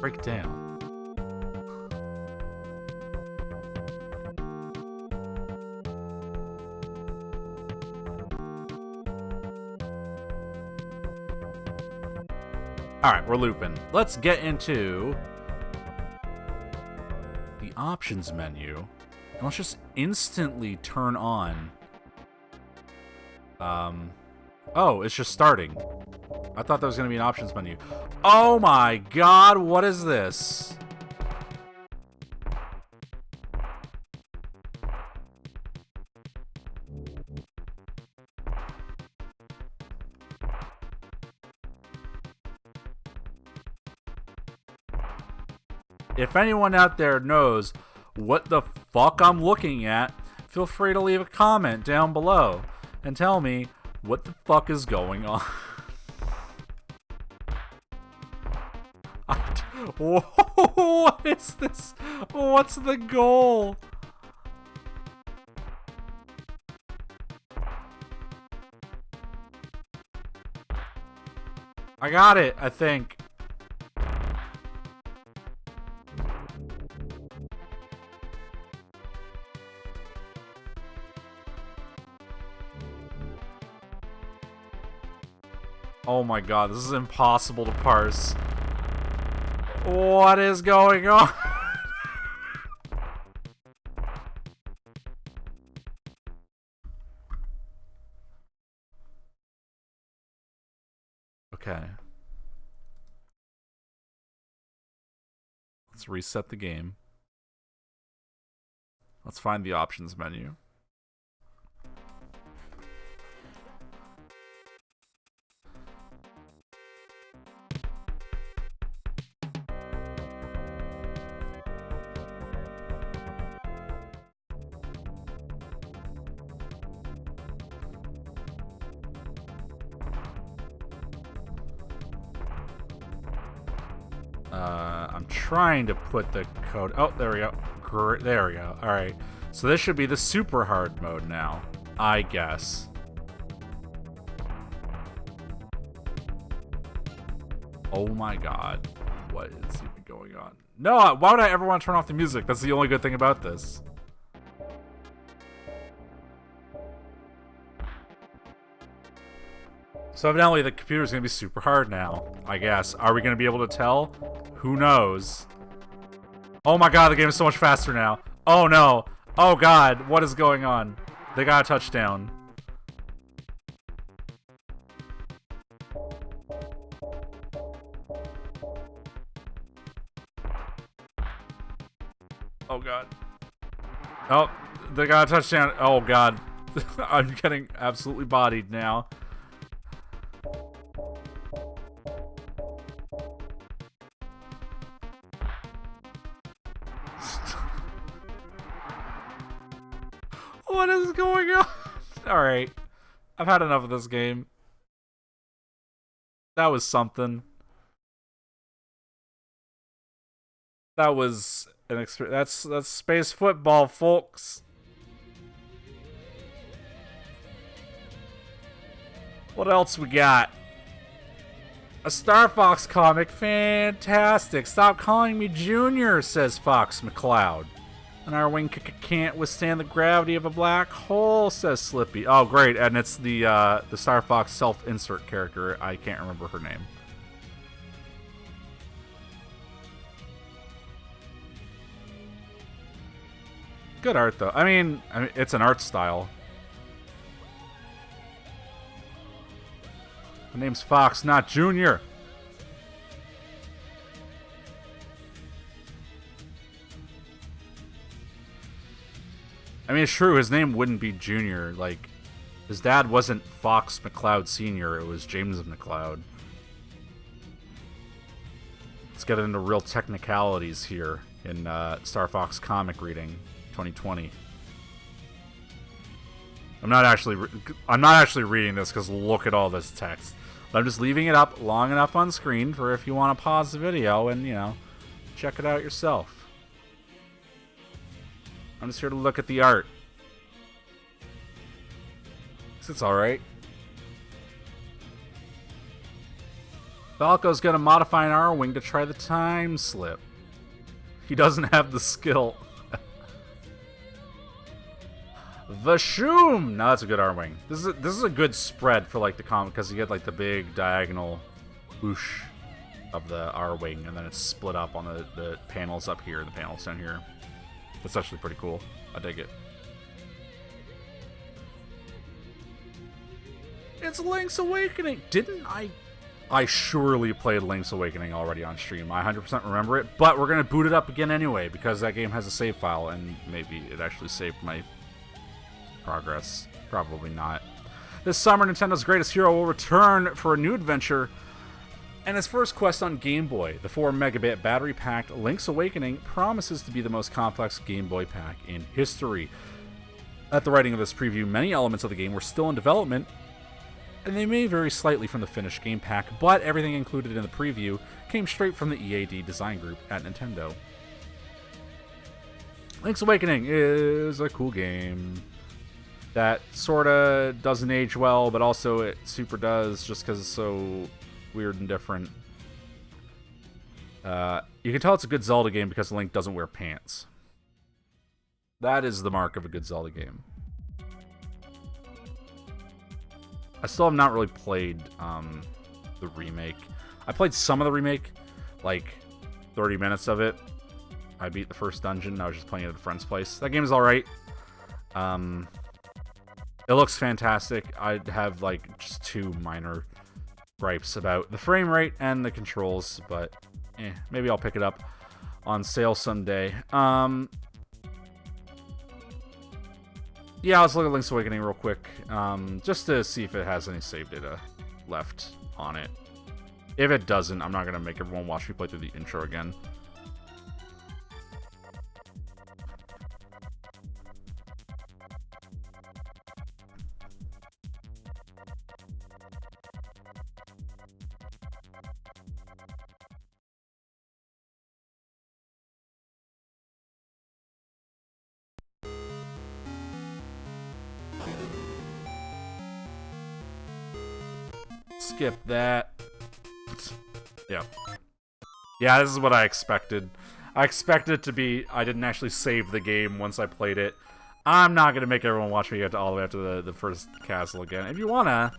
Break down. Alright, we're looping. Let's get into the options menu. And let's just instantly turn on. Oh, it's just starting. I thought that was going to be an options menu. Oh my god, what is this? If anyone out there knows what the fuck I'm looking at, feel free to leave a comment down below and tell me what the fuck is going on. Whoa, what is this? What's the goal? I got it, I think. Oh my god, this is impossible to parse. What is going on? Okay. Let's reset the game. Let's find the options menu. I'm trying to put the code. Oh, there we go. There we go. All right. So this should be the super hard mode now, I guess. Oh my god. What is even going on? No, why would I ever want to turn off the music? That's the only good thing about this. So evidently the computer's going to be super hard now, I guess. Are we going to be able to tell? Who knows? Oh my god, the game is so much faster now. Oh no. Oh god, what is going on? They got a touchdown. Oh god. Oh, they got a touchdown. Oh god. I'm getting absolutely bodied now. What is going on? Alright. I've had enough of this game. That was something. That was an experience. That's space football, folks. What else we got? A Star Fox comic. Fantastic. Stop calling me Junior, says Fox McCloud. An Arwing can't withstand the gravity of a black hole, says Slippy. Oh, great. And it's the Star Fox self-insert character. I can't remember her name. Good art, though. I mean, it's an art style. My name's Fox, not Junior. I mean, it's true. His name wouldn't be Junior. Like, his dad wasn't Fox McCloud Sr. It was James McCloud. Let's get into real technicalities here in Star Fox comic reading 2020. I'm not actually reading this because look at all this text. But I'm just leaving it up long enough on screen for if you want to pause the video and, you know, check it out yourself. I'm just here to look at the art. It's alright. Falco's gonna modify an Arwing to try the time slip. He doesn't have the skill. Vashoom! Now that's a good Arwing. This is a good spread for like the comic because you get like the big diagonal whoosh of the Arwing and then it's split up on the panels up here and the panels down here. That's actually pretty cool. I dig it. It's Link's Awakening! Didn't I surely played Link's Awakening already on stream. I 100% remember it, but we're going to boot it up again anyway because that game has a save file and maybe it actually saved my progress. Probably not. This summer, Nintendo's greatest hero will return for a new adventure. And his first quest on Game Boy, the 4 megabit battery-packed Link's Awakening, promises to be the most complex Game Boy pack in history. At the writing of this preview, many elements of the game were still in development, and they may vary slightly from the finished game pack, but everything included in the preview came straight from the EAD design group at Nintendo. Link's Awakening is a cool game that sorta doesn't age well, but also it super does just because it's so weird and different. You can tell it's a good Zelda game because Link doesn't wear pants. That is the mark of a good Zelda game. I still have not really played the remake. I played some of the remake, like 30 minutes of it. I beat the first dungeon. I was just playing it at a friend's place. That game is alright. It looks fantastic. I have like just 2 minor gripes about the frame rate and the controls, but maybe I'll pick it up on sale someday. Yeah, let's look at Link's Awakening real quick, just to see if it has any save data left on it. If it doesn't, I'm not going to make everyone watch me play through the intro again. Skip that. Yeah, this is what I expected. I expected it to be, I didn't actually save the game once I played it. I'm not going to make everyone watch me get to all the way up to the first castle again. If you want to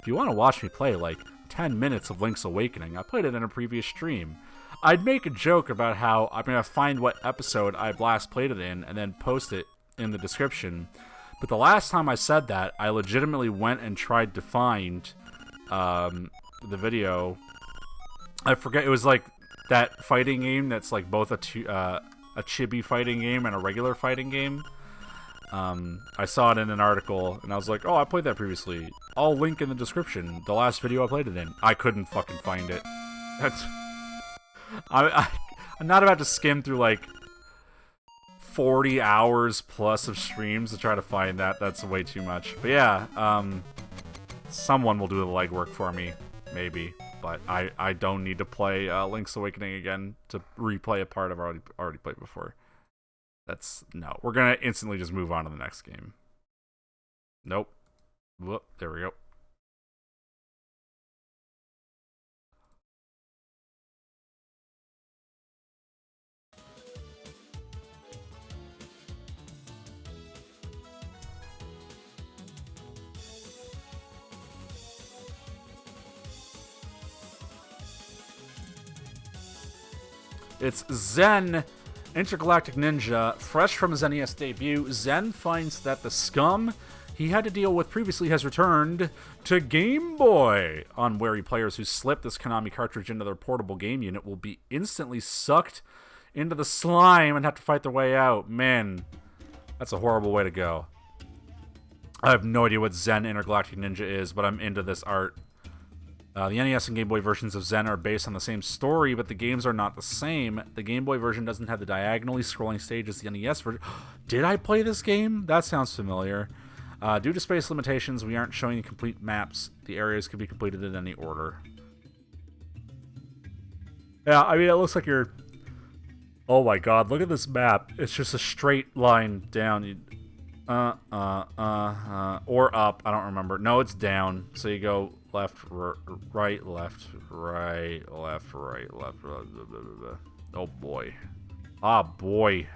watch me play like 10 minutes of Link's Awakening, I played it in a previous stream. I'd make a joke about how I'm going to find what episode I last played it in and then post it in the description. But the last time I said that, I legitimately went and tried to find the video. I forget, it was like that fighting game that's like both a chibi fighting game and a regular fighting game. I saw it in an article, and I was like, oh, I played that previously. I'll link in the description the last video I played it in. I couldn't fucking find it. That's... I'm not about to skim through like 40 hours plus of streams to try to find that. That's way too much. But yeah, someone will do the legwork for me, maybe. But I don't need to play Link's Awakening again to replay a part I've already played before. No. We're gonna instantly just move on to the next game. Nope. Whoop. There we go. It's Zen Intergalactic Ninja. Fresh from his NES debut, Zen finds that the scum he had to deal with previously has returned to Game Boy. Unwary players who slip this Konami cartridge into their portable game unit will be instantly sucked into the slime and have to fight their way out. Man, that's a horrible way to go. I have no idea what Zen Intergalactic Ninja is, but I'm into this art. The NES and Game Boy versions of Zen are based on the same story, but the games are not the same. The Game Boy version doesn't have the diagonally scrolling stage as the NES version. Did I play this game? That sounds familiar. Due to space limitations, we aren't showing complete maps. The areas can be completed in any order. Yeah, I mean, it looks like you're... Oh my god, look at this map. It's just a straight line down. Or up. I don't remember. No, it's down. So you go... left, right, left, right, left, right, left. Blah, blah, blah, blah. Oh boy. Ah boy.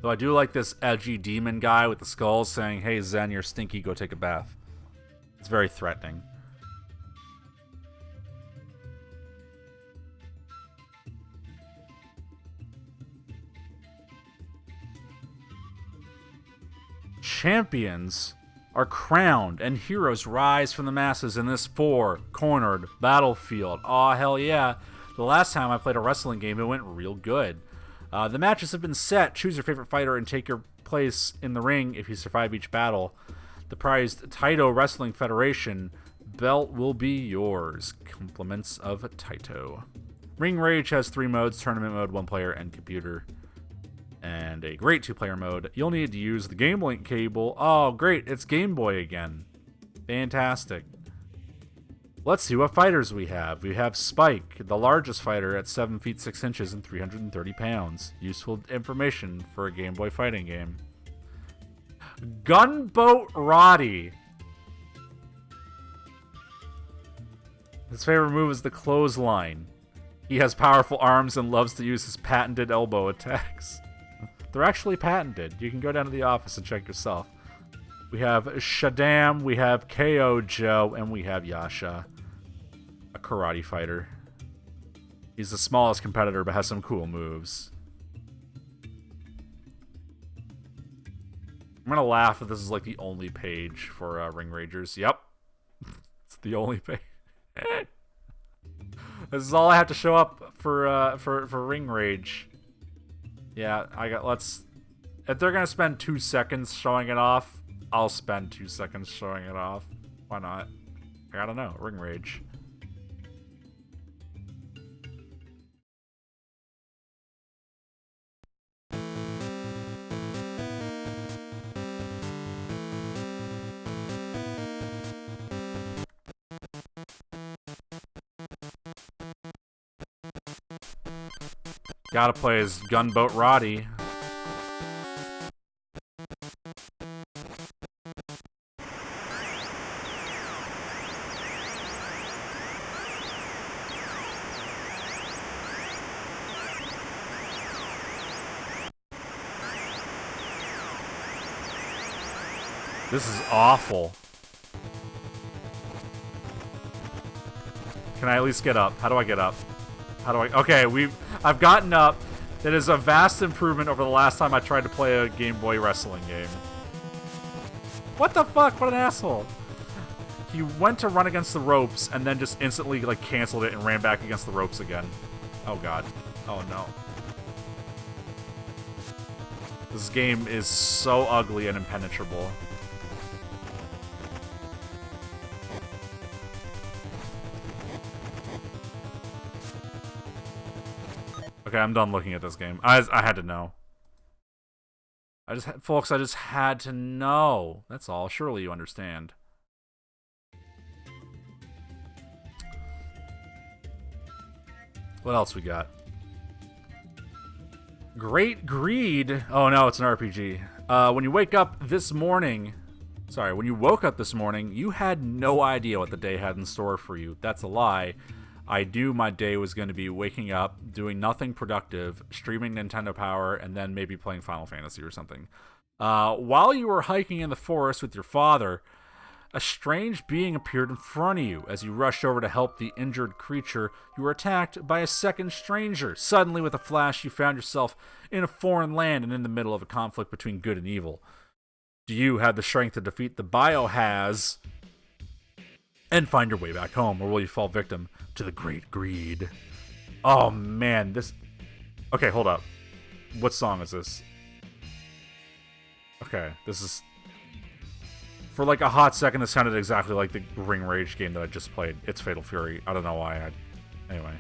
Though I do like this edgy demon guy with the skull saying, "Hey Zen, you're stinky, go take a bath." It's very threatening. Champions are crowned and heroes rise from the masses in this four-cornered battlefield. Aw, hell yeah. The last time I played a wrestling game, it went real good. The matches have been set. Choose your favorite fighter and take your place in the ring if you survive each battle. The prized Taito Wrestling Federation belt will be yours. Compliments of Taito. Ring Rage has 3 modes: tournament mode, 1 player, and computer. And a great 2-player mode. You'll need to use the Game Link cable. Oh, great. It's Game Boy again. Fantastic. Let's see what fighters we have. We have Spike, the largest fighter at 7 feet 6 inches and 330 pounds. Useful information for a Game Boy fighting game. Gunboat Roddy. His favorite move is the clothesline. He has powerful arms and loves to use his patented elbow attacks. They're actually patented. You can go down to the office and check yourself. We have Shaddam, we have KO Joe, and we have Yasha, a karate fighter. He's the smallest competitor, but has some cool moves. I'm gonna laugh if this is like the only page for Ring Ragers. Yep. It's the only page. This is all I have to show up for Ring Rage. Yeah, let's... If they're gonna spend 2 seconds showing it off, I'll spend 2 seconds showing it off. Why not? I don't know. Ring Rage. Gotta play as Gunboat Roddy. This is awful. Can I at least get up? How do I get up? How do I... Okay, I've gotten up. It is a vast improvement over the last time I tried to play a Game Boy wrestling game. What the fuck? What an asshole. He went to run against the ropes and then just instantly like canceled it and ran back against the ropes again. Oh god. Oh no. This game is so ugly and impenetrable. Okay, I'm done looking at this game. I had to know. Folks, I just had to know. That's all. Surely you understand. What else we got? Great Greed. Oh no, it's an RPG. When you wake up this morning... Sorry, when you woke up this morning, you had no idea what the day had in store for you. That's a lie. I knew my day was going to be waking up, doing nothing productive, streaming Nintendo Power, and then maybe playing Final Fantasy or something. While you were hiking in the forest with your father, a strange being appeared in front of you. As you rushed over to help the injured creature, you were attacked by a second stranger. Suddenly, with a flash, you found yourself in a foreign land and in the middle of a conflict between good and evil. Do you have the strength to defeat the Biohaz and find your way back home, or will you fall victim to the Great Greed? Oh man, this... Okay, hold up. What song is this? Okay, this is... For like a hot second, it sounded exactly like the Ring Rage game that I just played. It's Fatal Fury. I don't know why. Anyway.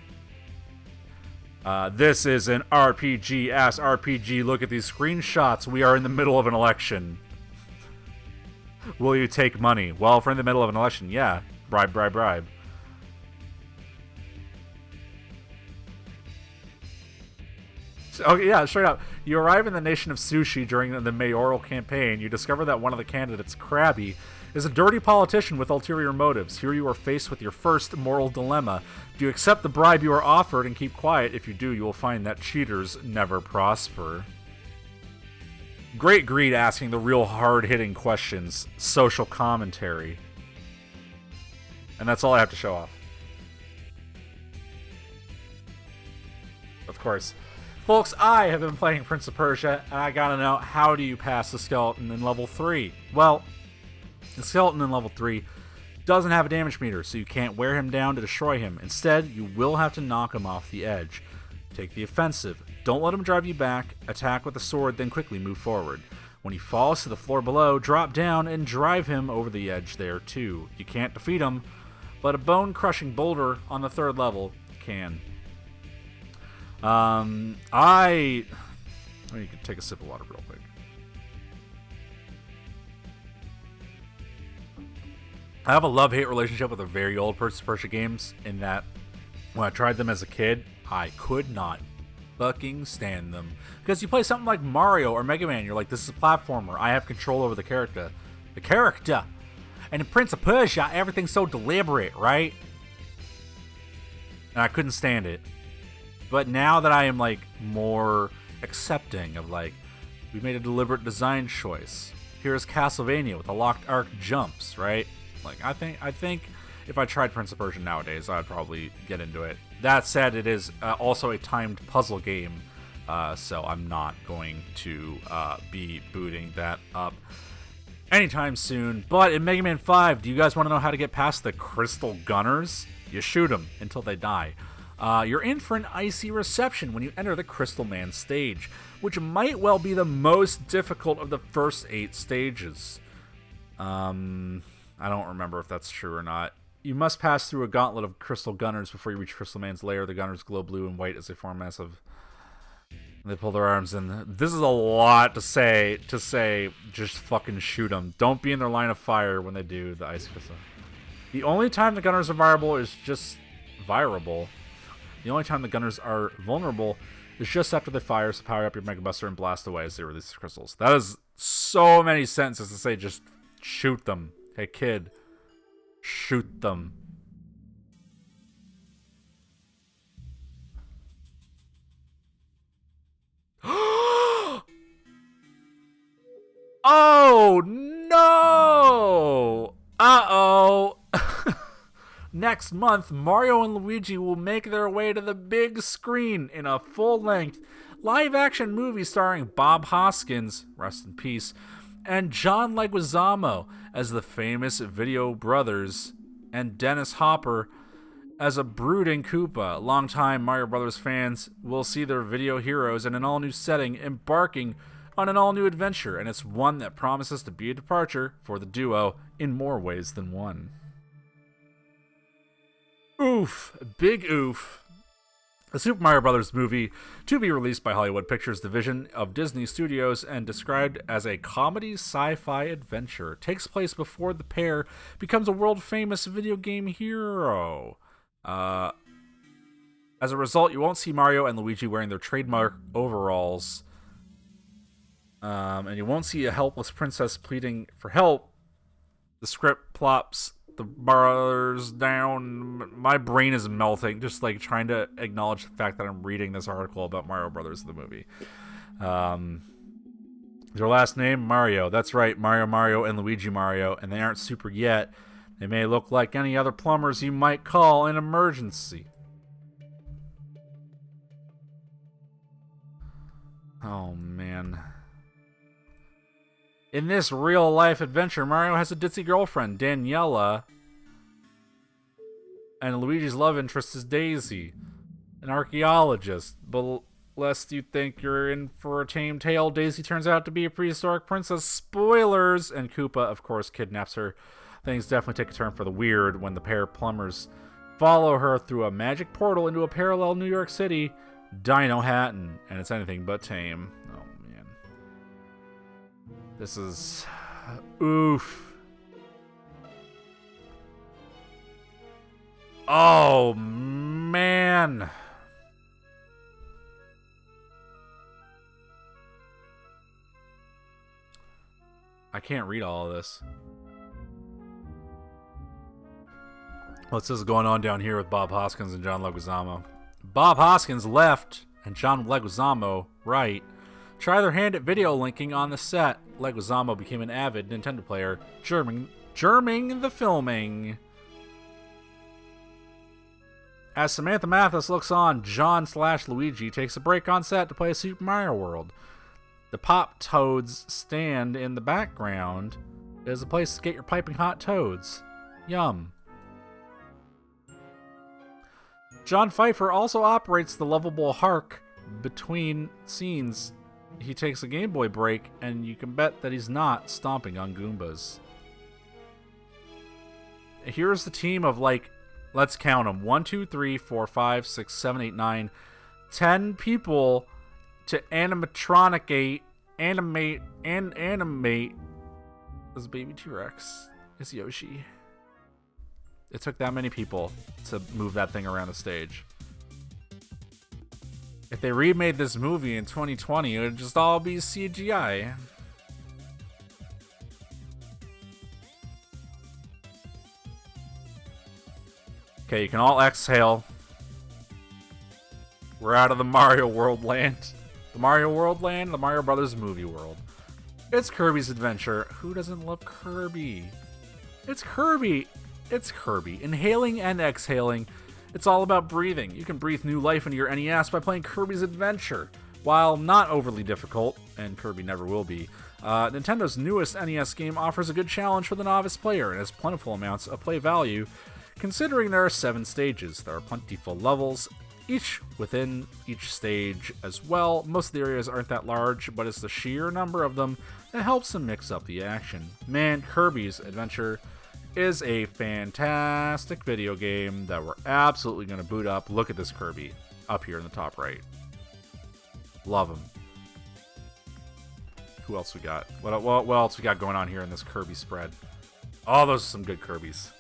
This is an RPG-ass RPG. Look at these screenshots. We are in the middle of an election. Will you take money? Well, if we're in the middle of an election, yeah. Bribe, bribe, bribe. Okay, yeah, straight up. You arrive in the nation of Sushi during the mayoral campaign. You discover that one of the candidates, Krabby, is a dirty politician with ulterior motives. Here you are faced with your first moral dilemma. Do you accept the bribe you are offered and keep quiet? If you do, you will find that cheaters never prosper. Great Greed asking the real hard-hitting questions. Social commentary. And that's all I have to show off. Of course. Folks, I have been playing Prince of Persia, and I gotta know, how do you pass the skeleton in level 3? Well, the skeleton in level 3 doesn't have a damage meter, so you can't wear him down to destroy him. Instead, you will have to knock him off the edge. Take the offensive. Don't let him drive you back. Attack with the sword, then quickly move forward. When he falls to the floor below, drop down and drive him over the edge there too. You can't defeat him, but a bone-crushing boulder on the 3rd level can. Let me take a sip of water real quick. I have a love-hate relationship with the very old Prince of Persia games, in that when I tried them as a kid, I could not fucking stand them. Because you play something like Mario or Mega Man, you're like, this is a platformer. I have control over the character. And in Prince of Persia, everything's so deliberate, right? And I couldn't stand it. But now that I am like more accepting of like, we made a deliberate design choice. Here's Castlevania with the locked arc jumps, right? Like I think if I tried Prince of Persia nowadays, I'd probably get into it. That said, it is also a timed puzzle game, so I'm not going to be booting that up anytime soon. But in Mega Man 5, do you guys want to know how to get past the Crystal Gunners? You shoot them until they die. You're in for an icy reception when you enter the Crystal Man stage, which might well be the most difficult of the first 8 stages. I don't remember if that's true or not. You must pass through a gauntlet of Crystal Gunners before you reach Crystal Man's lair. The Gunners glow blue and white as they form massive. They pull their arms in. This is a lot to say. Just fucking shoot them. Don't be in their line of fire when they do the ice crystal. The only time the Gunners are viable is just viable. The only time the Gunners are vulnerable is just after they fire, so power up your Mega Buster and blast away as they release the crystals. That is so many sentences to say just shoot them. Hey, kid. Shoot them. Oh, no! Uh-oh. Next month, Mario and Luigi will make their way to the big screen in a full-length, live-action movie starring Bob Hoskins, rest in peace, and John Leguizamo as the famous Video Brothers, and Dennis Hopper as a brooding Koopa. Longtime Mario Brothers fans will see their video heroes in an all-new setting embarking on an all-new adventure, and it's one that promises to be a departure for the duo in more ways than one. Oof. Big oof. The Super Mario Bros. Movie, to be released by Hollywood Pictures division of Disney Studios and described as a comedy sci-fi adventure, takes place before the pair becomes a world-famous video game hero. As a result, you won't see Mario and Luigi wearing their trademark overalls, and you won't see a helpless princess pleading for help. The script plops the brothers down. My brain is melting, just like trying to acknowledge the fact that I'm reading this article about Mario Brothers, the movie. Their last name, Mario. That's right, Mario, and Luigi Mario, and they aren't super yet. They may look like any other plumbers you might call in emergency. Oh, man. In this real-life adventure, Mario has a ditzy girlfriend, Daniela, and Luigi's love interest is Daisy, an archaeologist. But lest you think you're in for a tame tale, Daisy turns out to be a prehistoric princess. Spoilers! And Koopa, of course, kidnaps her. Things definitely take a turn for the weird when the pair of plumbers follow her through a magic portal into a parallel New York City, Dino Hatton, and it's anything but tame. Oh, man. This is... oof. Oh, man. I can't read all of this. What's this going on down here with Bob Hoskins and John Leguizamo? Bob Hoskins left and John Leguizamo right. Try their hand at video linking on the set. Leguizamo became an avid Nintendo player, germing the filming. As Samantha Mathis looks on, John/Luigi takes a break on set to play Super Mario World. The Pop Toads stand in the background is a place to get your piping hot toads. Yum. John Pfeiffer also operates the lovable Hark between scenes. He takes a Game Boy break, and you can bet that he's not stomping on Goombas. Here's the team of, like, let's count them. 1, 2, 3, 4, 5, 6, 7, 8, 9, 10 people to animate this baby T-Rex. It's Yoshi. It took that many people to move that thing around the stage. If they remade this movie in 2020, it would just all be CGI. Okay, you can all exhale. We're out of the Mario World land. The Mario World land, the Mario Brothers movie world. It's Kirby's Adventure. Who doesn't love Kirby? It's Kirby. It's Kirby. Inhaling and exhaling. It's all about breathing. You can breathe new life into your NES by playing Kirby's Adventure. While not overly difficult, and Kirby never will be, Nintendo's newest NES game offers a good challenge for the novice player and has plentiful amounts of play value, considering there are 7 stages. There are plentiful levels, each within each stage as well. Most of the areas aren't that large, but it's the sheer number of them that helps them mix up the action. Man, Kirby's Adventure is a fantastic video game that we're absolutely going to boot up. Look at this Kirby up here in the top right. Love him. Who else we got? What else we got going on here in this Kirby spread? Oh, those are some good Kirbys.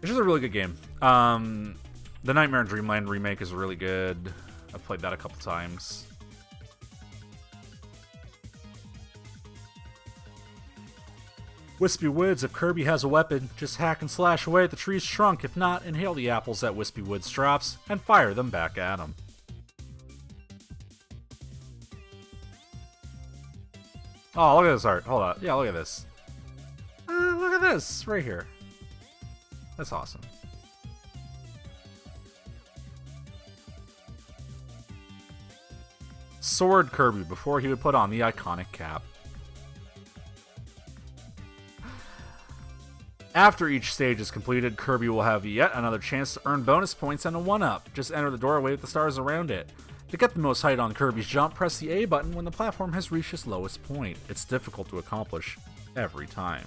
This is a really good game. The Nightmare in Dreamland remake is really good. I've played that a couple times. Wispy Woods. If Kirby has a weapon, just hack and slash away at the tree's trunk. If not, inhale the apples that Wispy Woods drops and fire them back at him. Oh, look at this art. Hold on. Yeah, look at this. Look at this right here. That's awesome. Sword Kirby before he would put on the iconic cap. After each stage is completed, Kirby will have yet another chance to earn bonus points and a 1-up. Just enter the doorway with the stars around it. To get the most height on Kirby's jump, press the A button when the platform has reached its lowest point. It's difficult to accomplish every time.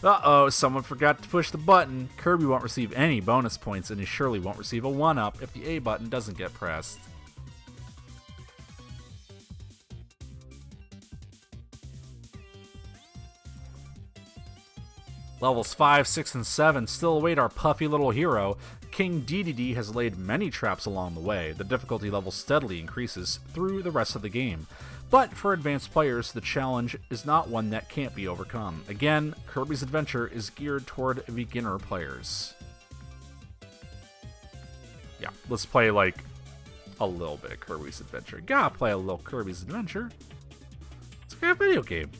Uh-oh, someone forgot to push the button. Kirby won't receive any bonus points, and he surely won't receive a 1-up if the A button doesn't get pressed. Levels 5, 6, and 7 still await our puffy little hero. King DDD has laid many traps along the way. The difficulty level steadily increases through the rest of the game. But for advanced players, the challenge is not one that can't be overcome. Again, Kirby's Adventure is geared toward beginner players. Yeah, let's play like a little bit of Kirby's Adventure. Gotta play a little Kirby's Adventure. It's a good video game.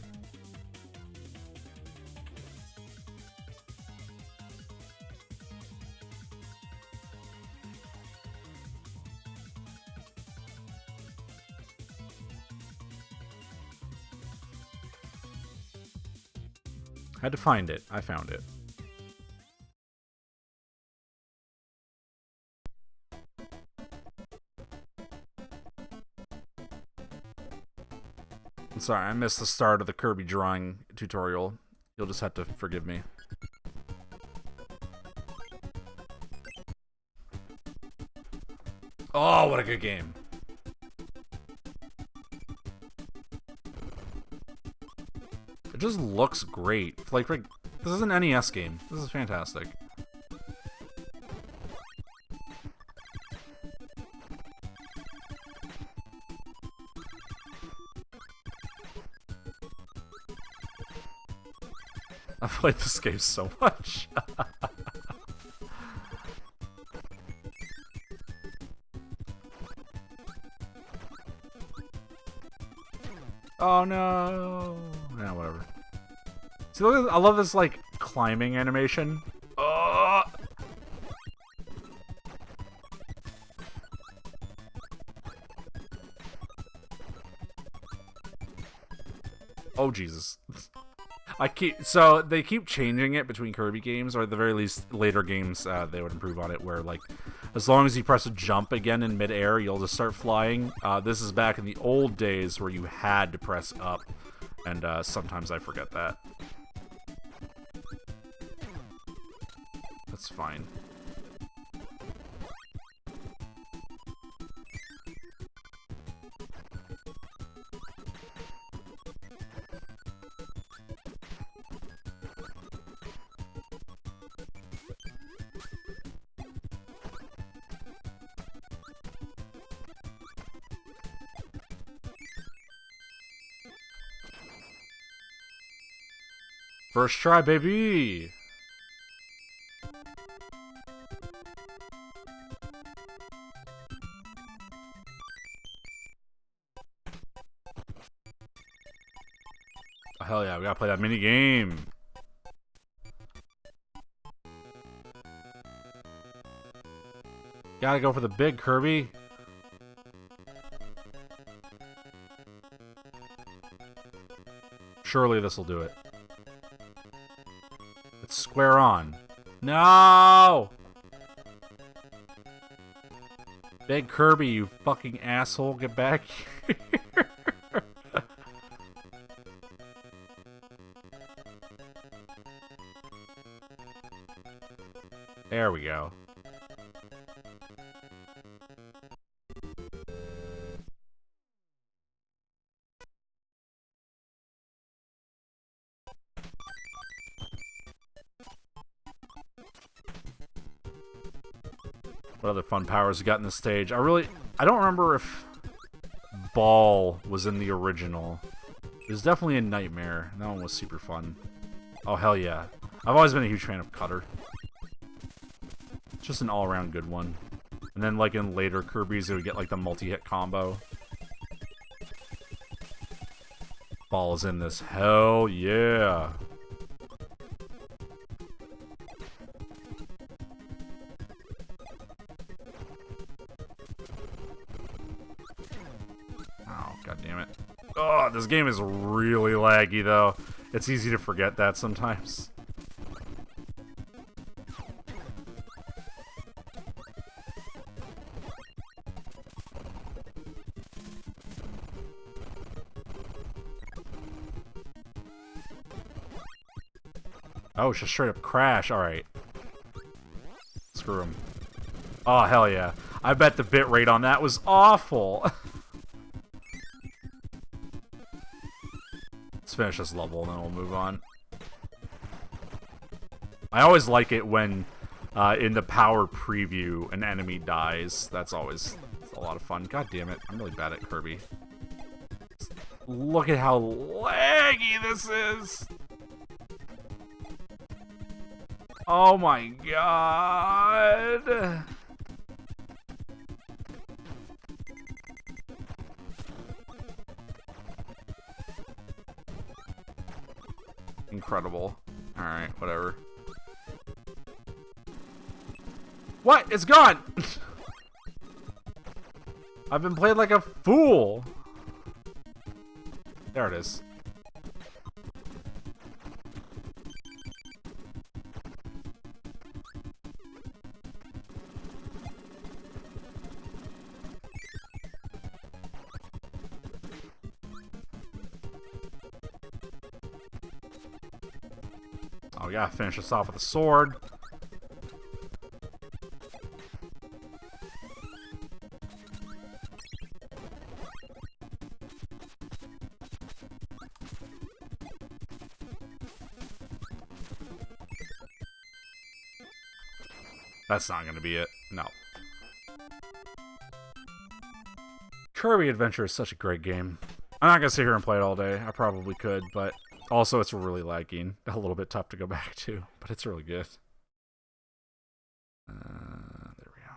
Had to find it. I found it. I'm sorry, I missed the start of the Kirby drawing tutorial. You'll just have to forgive me. Oh, what a good game. It just looks great. Like, this is an NES game. This is fantastic. I've played this game so much. Oh no. Yeah, whatever. See, look at, I love this, like, climbing animation. Oh, oh Jesus. So they keep changing it between Kirby games, or at the very least later games they would improve on it, where like as long as you press a jump again in midair, you'll just start flying. This is back in the old days where you had to press up, and sometimes I forget that. That's fine. First try, baby! hell yeah, we gotta play that mini game. Gotta go for the big, Kirby. Surely this will do it. It's square on. No! Big Kirby, you fucking asshole, get back here. There we go. What other fun powers we got in this stage? I don't remember if Ball was in the original. It was definitely a Nightmare. That one was super fun. Oh, hell yeah. I've always been a huge fan of Cutter. It's just an all-around good one. And then, like, in later Kirby's, it would get, like, the multi-hit combo. Ball is in this. Hell yeah. God damn it. Oh, this game is really laggy, though. It's easy to forget that sometimes. Oh, it's just straight up crash. Alright. Screw him. Oh, hell yeah. I bet the bitrate on that was awful. Let's finish this level and then we'll move on. I always like it when in the power preview an enemy dies. That's always a lot of fun. God damn it. I'm really bad at Kirby. Look at how laggy this is. Oh my god. Incredible. Alright, whatever. What? It's gone! I've been playing like a fool! There it is. Oh, we gotta finish this off with a sword. That's not gonna be it. No. Kirby Adventure is such a great game. I'm not gonna sit here and play it all day. I probably could, but also it's really lagging. A little bit tough to go back to, but it's really good. There we go.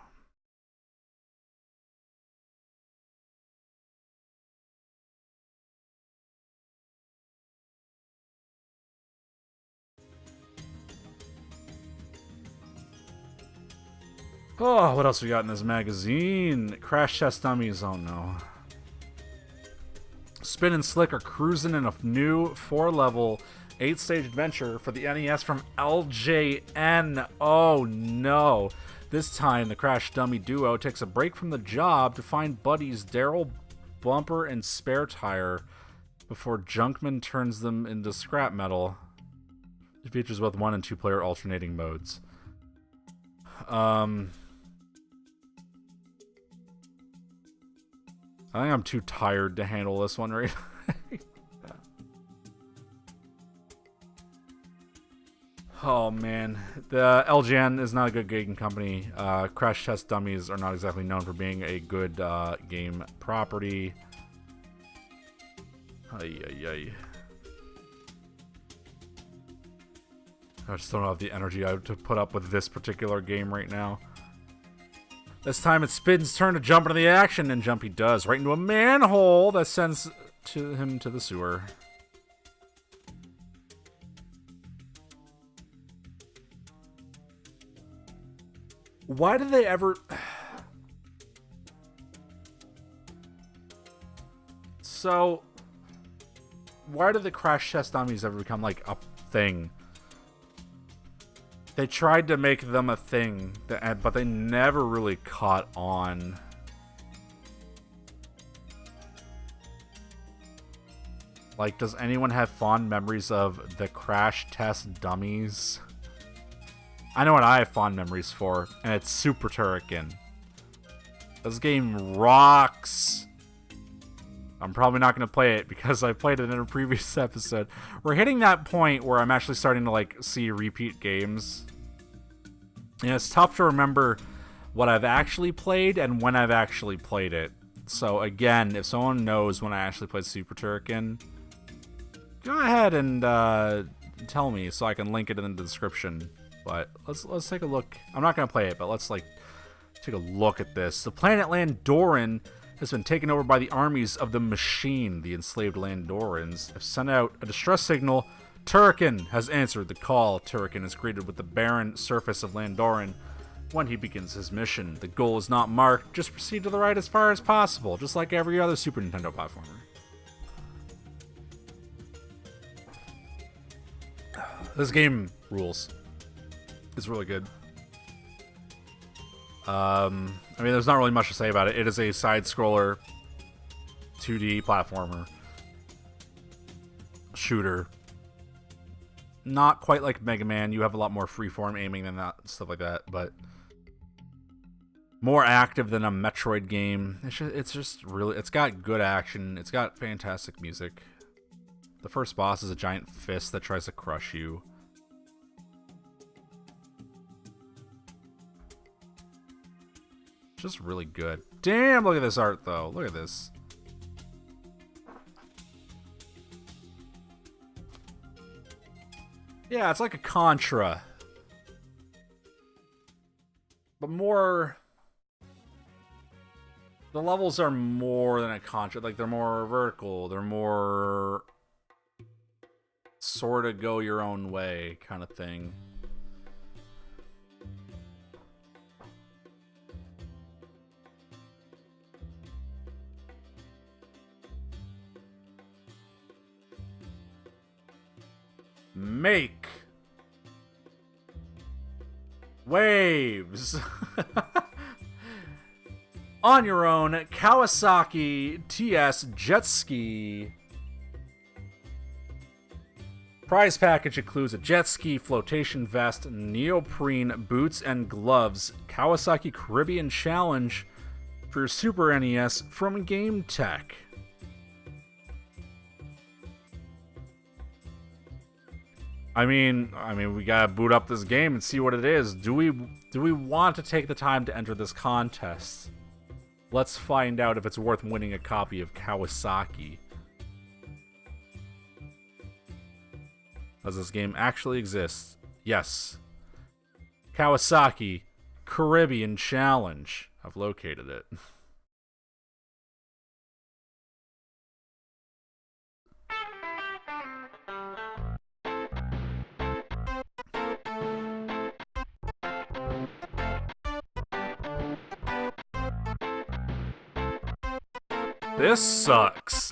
Oh, what else we got in this magazine? Crash Test Dummies, oh no. Spin and Slick are cruising in a new 4-level, 8-stage adventure for the NES from LJN. Oh no. This time, the Crash Dummy duo takes a break from the job to find buddies Daryl, Bumper, and Spare Tire before Junkman turns them into scrap metal. It features both 1- and 2-player alternating modes. I think I'm too tired to handle this one right now. Oh man, the LGN is not a good gaming company. Crash Test Dummies are not exactly known for being a good game property. Ay, ay, ay. I just don't have the energy to put up with this particular game right now. This time it's Spin's turn to jump into the action, and jump he does, right into a manhole that sends him to the sewer. Why did they ever... So, why did the crash test dummies ever become, like, a thing? They tried to make them a thing, but they never really caught on. Like, does anyone have fond memories of the crash test dummies? I know what I have fond memories for, and it's Super Turrican. This game rocks. I'm probably not going to play it because I played it in a previous episode. We're hitting that point where I'm actually starting to, like, see repeat games. And it's tough to remember what I've actually played and when I've actually played it. So, again, if someone knows when I actually played Super Turrican, go ahead and tell me so I can link it in the description. But let's take a look. I'm not going to play it, but let's, like, take a look at this. The planet Landoran has been taken over by the armies of the Machine. The enslaved Landorans have sent out a distress signal. Turrican has answered the call. Turrican is greeted with the barren surface of Landoran when he begins his mission. The goal is not marked. Just proceed to the right as far as possible, just like every other Super Nintendo platformer. This game rules. It's really good. I mean, there's not really much to say about it. It is a side-scroller 2D platformer shooter. Not quite like Megaman. You have a lot more freeform aiming than that, stuff like that, but more active than a Metroid game. It's just really, it's got good action. It's got fantastic music. The first boss is a giant fist that tries to crush you. Just really good. Damn, look at this art, though. Look at this. Yeah, it's like a Contra. But more... The levels are more than a Contra. Like, they're more vertical. They're more... sort of go your own way kind of thing. Make waves on your own Kawasaki TS jet ski. Prize package includes a jet ski, flotation vest, neoprene boots and gloves. Kawasaki Caribbean Challenge for your Super NES from Game Tech. I mean, we gotta boot up this game and see what it is. Do we want to take the time to enter this contest? Let's find out if it's worth winning a copy of Kawasaki. Does this game actually exist? Yes. Kawasaki Caribbean Challenge. I've located it. This sucks.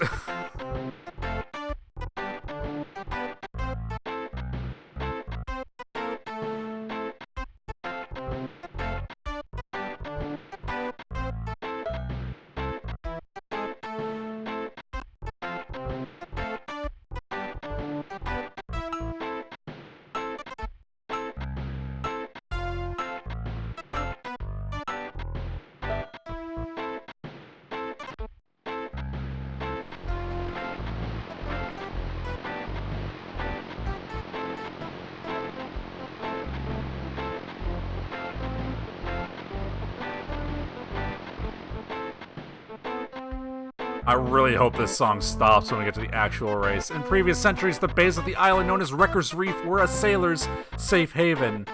I really hope this song stops when we get to the actual race. In previous centuries, the base of the island known as Wrecker's Reef were a sailor's safe haven.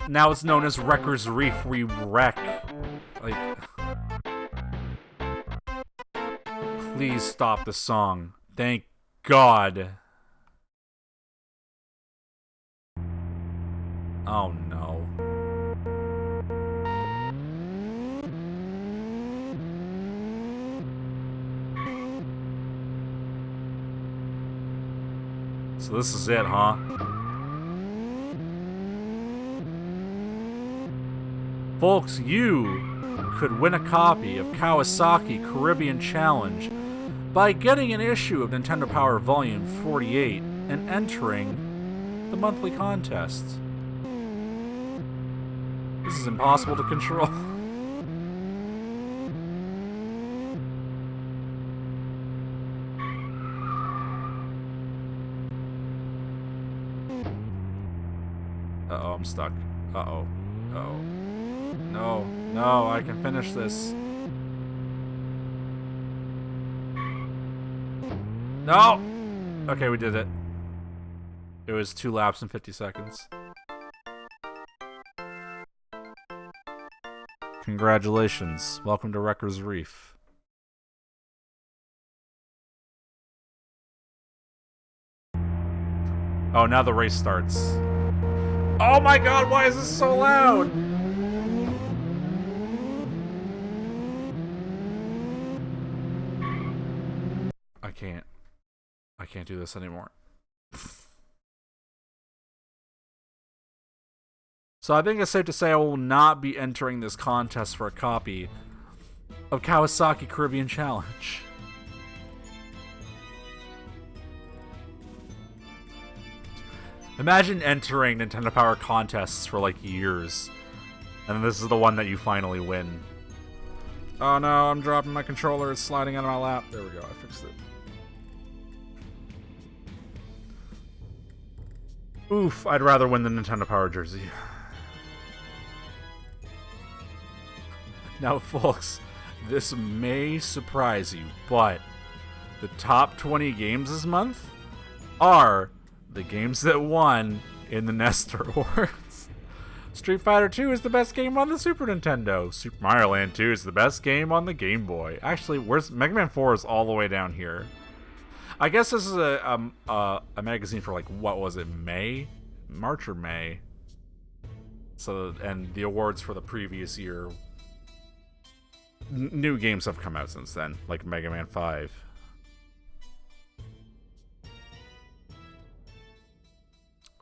Now it's known as Wrecker's Reef. We wreck. Like, please stop the song. Thank God. Oh no. So this is it, huh? Folks, you could win a copy of Kawasaki Caribbean Challenge by getting an issue of Nintendo Power Volume 48 and entering the monthly contest. This is impossible to control. Uh-oh, I'm stuck. Uh-oh. Uh-oh. No. No, I can finish this. No! Okay, we did it. It was 2 laps and 50 seconds. Congratulations. Welcome to Wrecker's Reef. Oh, now the race starts. Oh my god, why is this so loud? I can't do this anymore. So I think it's safe to say I will not be entering this contest for a copy of Kawasaki Caribbean Challenge. Imagine entering Nintendo Power contests for like years, and this is the one that you finally win. Oh no, I'm dropping my controller, it's sliding out of my lap. There we go, I fixed it. Oof, I'd rather win the Nintendo Power jersey. Now, folks, this may surprise you, but the top 20 games this month are the games that won in the Nestor Awards. Street Fighter 2 is the best game on the Super Nintendo. Super Mario Land 2 is the best game on the Game Boy. Actually, where's Megaman 4 is all the way down here. I guess this is a magazine for, like, what was it, May? March or May? So, and the awards for the previous year. New games have come out since then, like Mega Man 5.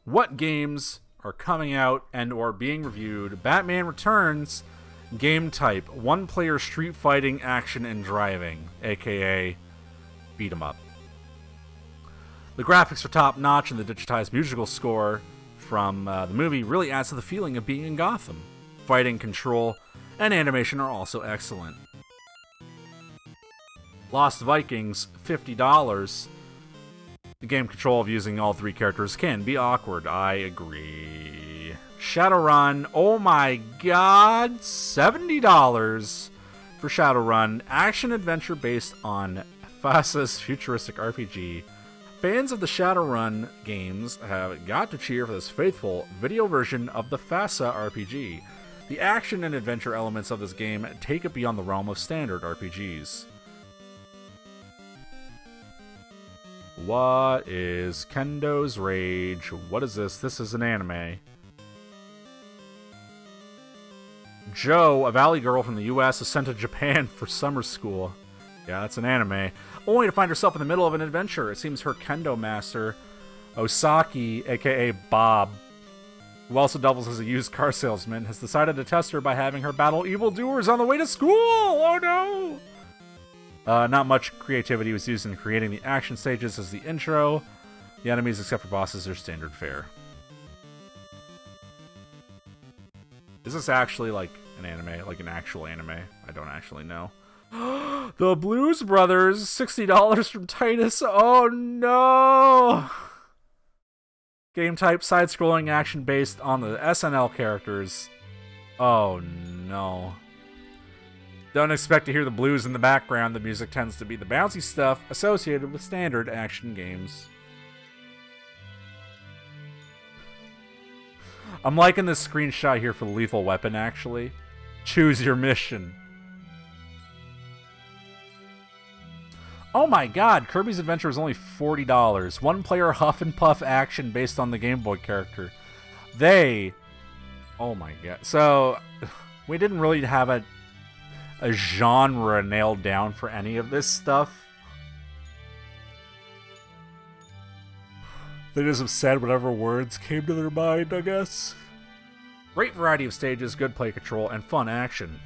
What games are coming out and or being reviewed? Batman Returns, game type, one-player street fighting, action, and driving, aka beat 'em up. The graphics are top-notch, and the digitized musical score from the movie really adds to the feeling of being in Gotham. Fighting, control, and animation are also excellent. Lost Vikings, $50. The game control of using all 3 characters can be awkward, I agree. Shadowrun, oh my god, $70 for Shadowrun, action-adventure based on FASA's futuristic RPG. Fans of the Shadowrun games have got to cheer for this faithful video version of the FASA RPG. The action and adventure elements of this game take it beyond the realm of standard RPGs. What is Kendos Rage? What is this? This is an anime. Jo, a valley girl from the US, is sent to Japan for summer school. Yeah, that's an anime. Only to find herself in the middle of an adventure. It seems her kendo master, Osaki, aka Bob, who also doubles as a used car salesman, has decided to test her by having her battle evildoers on the way to school! Oh no! Not much creativity was used in creating the action stages as the intro. The enemies, except for bosses, are standard fare. Is this actually like an anime? Like an actual anime? I don't actually know. The Blues Brothers, $60 from Titus. Oh no! Game type, side-scrolling action based on the SNL characters. Oh no. Don't expect to hear the blues in the background. The music tends to be the bouncy stuff associated with standard action games. I'm liking this screenshot here for Lethal Weapon, actually. Choose your mission. Oh my god, Kirby's Adventure is only $40. One-player huff and puff action based on the Game Boy character. Oh my god. So, we didn't really have a genre nailed down for any of this stuff. They just have said whatever words came to their mind, I guess. Great variety of stages, good play control, and fun action.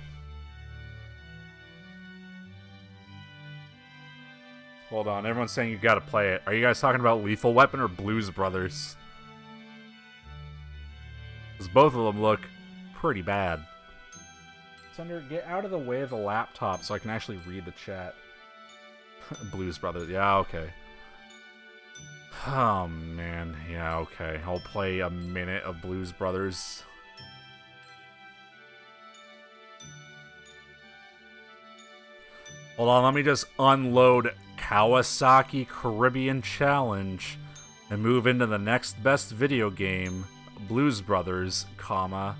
Hold on, everyone's saying you gotta play it. Are you guys talking about Lethal Weapon or Blues Brothers? Because both of them look pretty bad. Thunder, get out of the way of the laptop so I can actually read the chat. Blues Brothers, yeah, okay. Oh, man, yeah, okay. I'll play a minute of Blues Brothers. Hold on, let me just unload Kawasaki Caribbean Challenge and move into the next best video game, Blues Brothers, comma,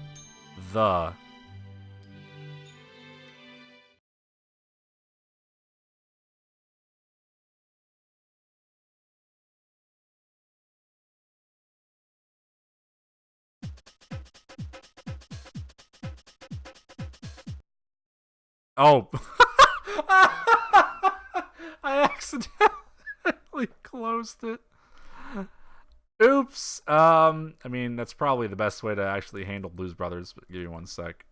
the. Oh. I accidentally closed it. Oops. I mean, that's probably the best way to actually handle Blues Brothers, but give me one sec.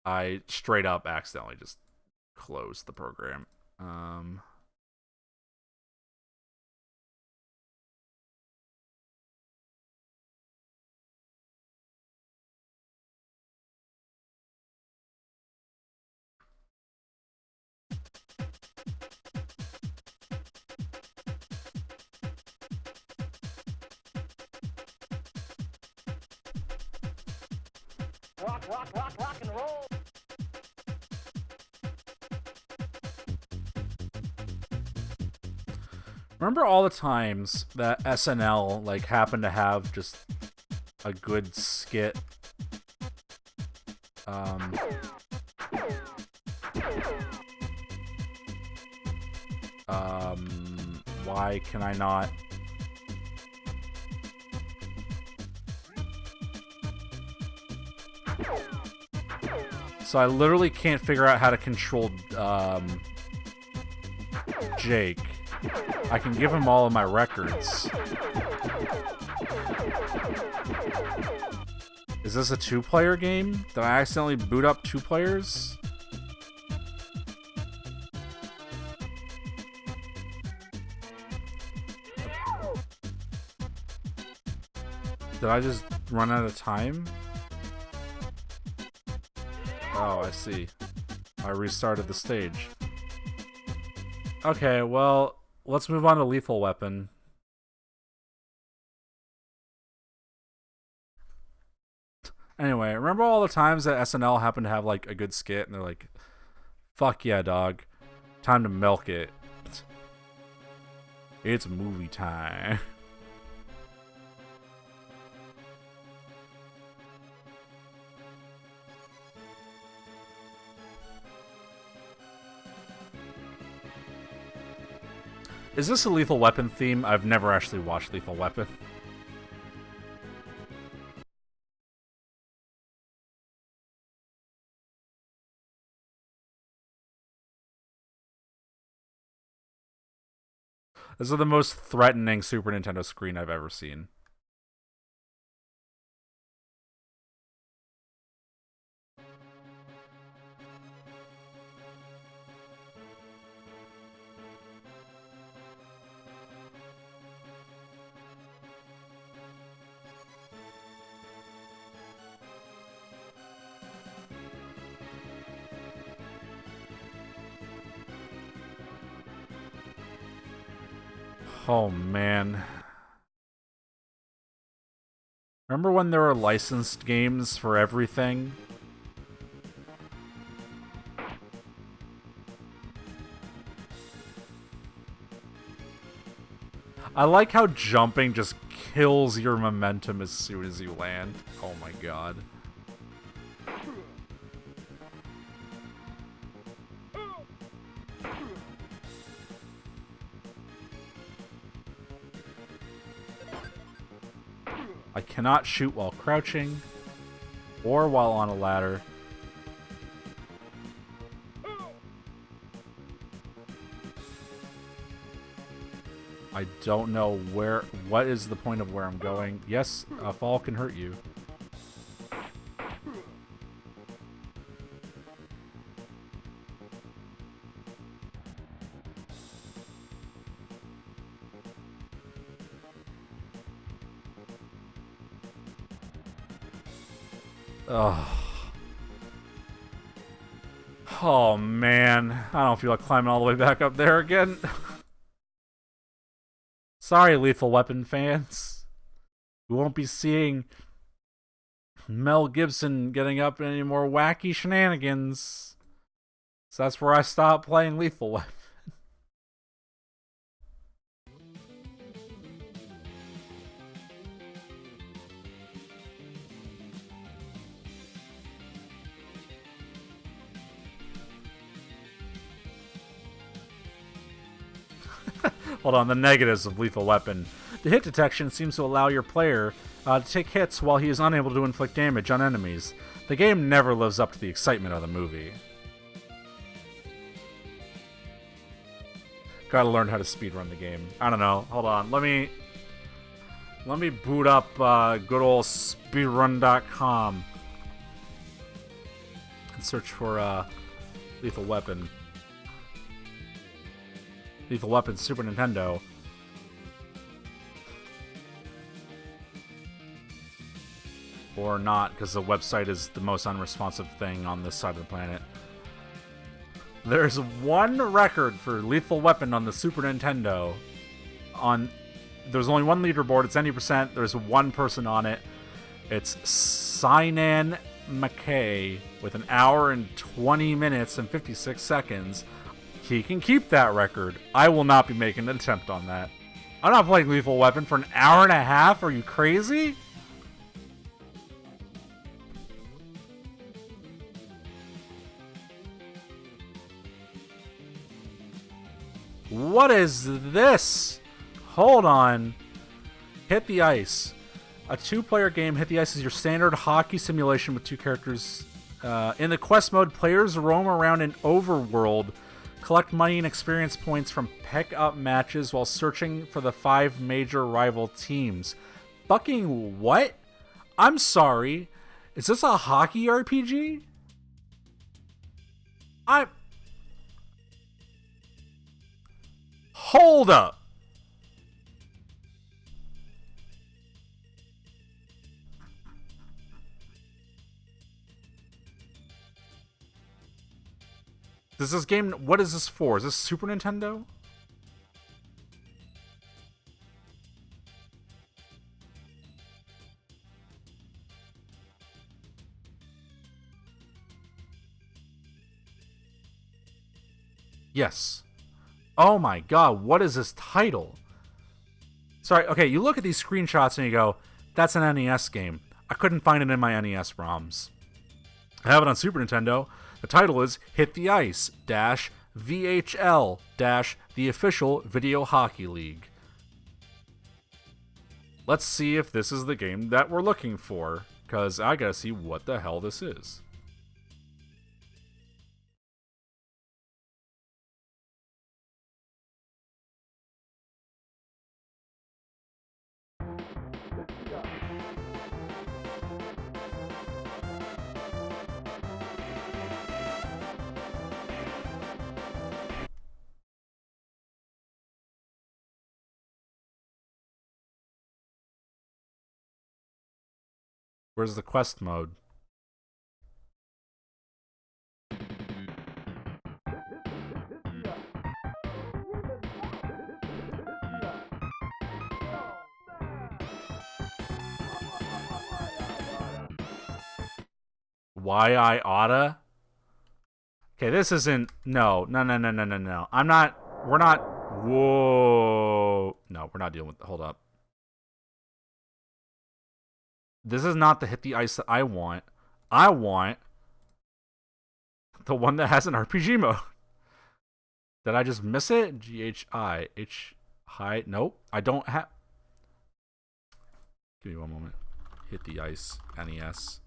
I straight up accidentally just closed the program. Rock and roll. Remember all the times that SNL like happened to have just a good skit? Why can I not? So I literally can't figure out how to control Jake. I can give him all of my records. Is this a two-player game? Did I accidentally boot up two players? Did I just run out of time? Oh, I see. I restarted the stage. Okay, well, let's move on to Lethal Weapon. Anyway, remember all the times that SNL happened to have like a good skit and they're like, fuck yeah, dog. Time to milk it. It's movie time. Is this a Lethal Weapon theme? I've never actually watched Lethal Weapon. This is the most threatening Super Nintendo screen I've ever seen. Oh, man. Remember when there were licensed games for everything? I like how jumping just kills your momentum as soon as you land. Oh my god. I cannot shoot while crouching or while on a ladder. I don't know where... What is the point of where I'm going? Yes, a fall can hurt you. Ugh. Oh, man. I don't feel like climbing all the way back up there again. Sorry, Lethal Weapon fans. We won't be seeing Mel Gibson getting up in any more wacky shenanigans. So that's where I stopped playing Lethal Weapon. Hold on, the negatives of Lethal Weapon. The hit detection seems to allow your player to take hits while he is unable to inflict damage on enemies. The game never lives up to the excitement of the movie. Gotta learn how to speedrun the game. I don't know. Hold on. Let me boot up good old speedrun.com and search for Lethal Weapon. Lethal Weapon Super Nintendo. Or not, because the website is the most unresponsive thing on this side of the planet. There's one record for Lethal Weapon on the Super Nintendo. There's only one leaderboard, it's 90%. There's one person on it. It's Sinan McKay with 1 hour and 20 minutes and 56 seconds. He can keep that record. I will not be making an attempt on that. I'm not playing Lethal Weapon for 1 hour and a half. Are you crazy? What is this? Hold on. Hit the Ice. A 2-player game, Hit the Ice is your standard hockey simulation with 2 characters. In the quest mode, players roam around an overworld, collect money and experience points from pick-up matches while searching for the 5 major rival teams. Fucking what? I'm sorry. Is this a hockey RPG? Hold up. Does this game... What is this for? Is this Super Nintendo? Yes. Oh my god, what is this title? Sorry, okay, you look at these screenshots and you go, that's an NES game. I couldn't find it in my NES ROMs. I have it on Super Nintendo. The title is Hit the Ice VHL the official Video Hockey League. Let's see if this is the game that we're looking for, because I gotta see what the hell this is. Where's the quest mode? Why I oughta? Okay, this isn't... No. I'm not... We're not... Whoa. No, we're not dealing with... Hold up. This is not the Hit the Ice that I want. I want the one that has an RPG mode. Did I just miss it? GHI. Hi. Nope. I don't have... Give me one moment. Hit the Ice. NES.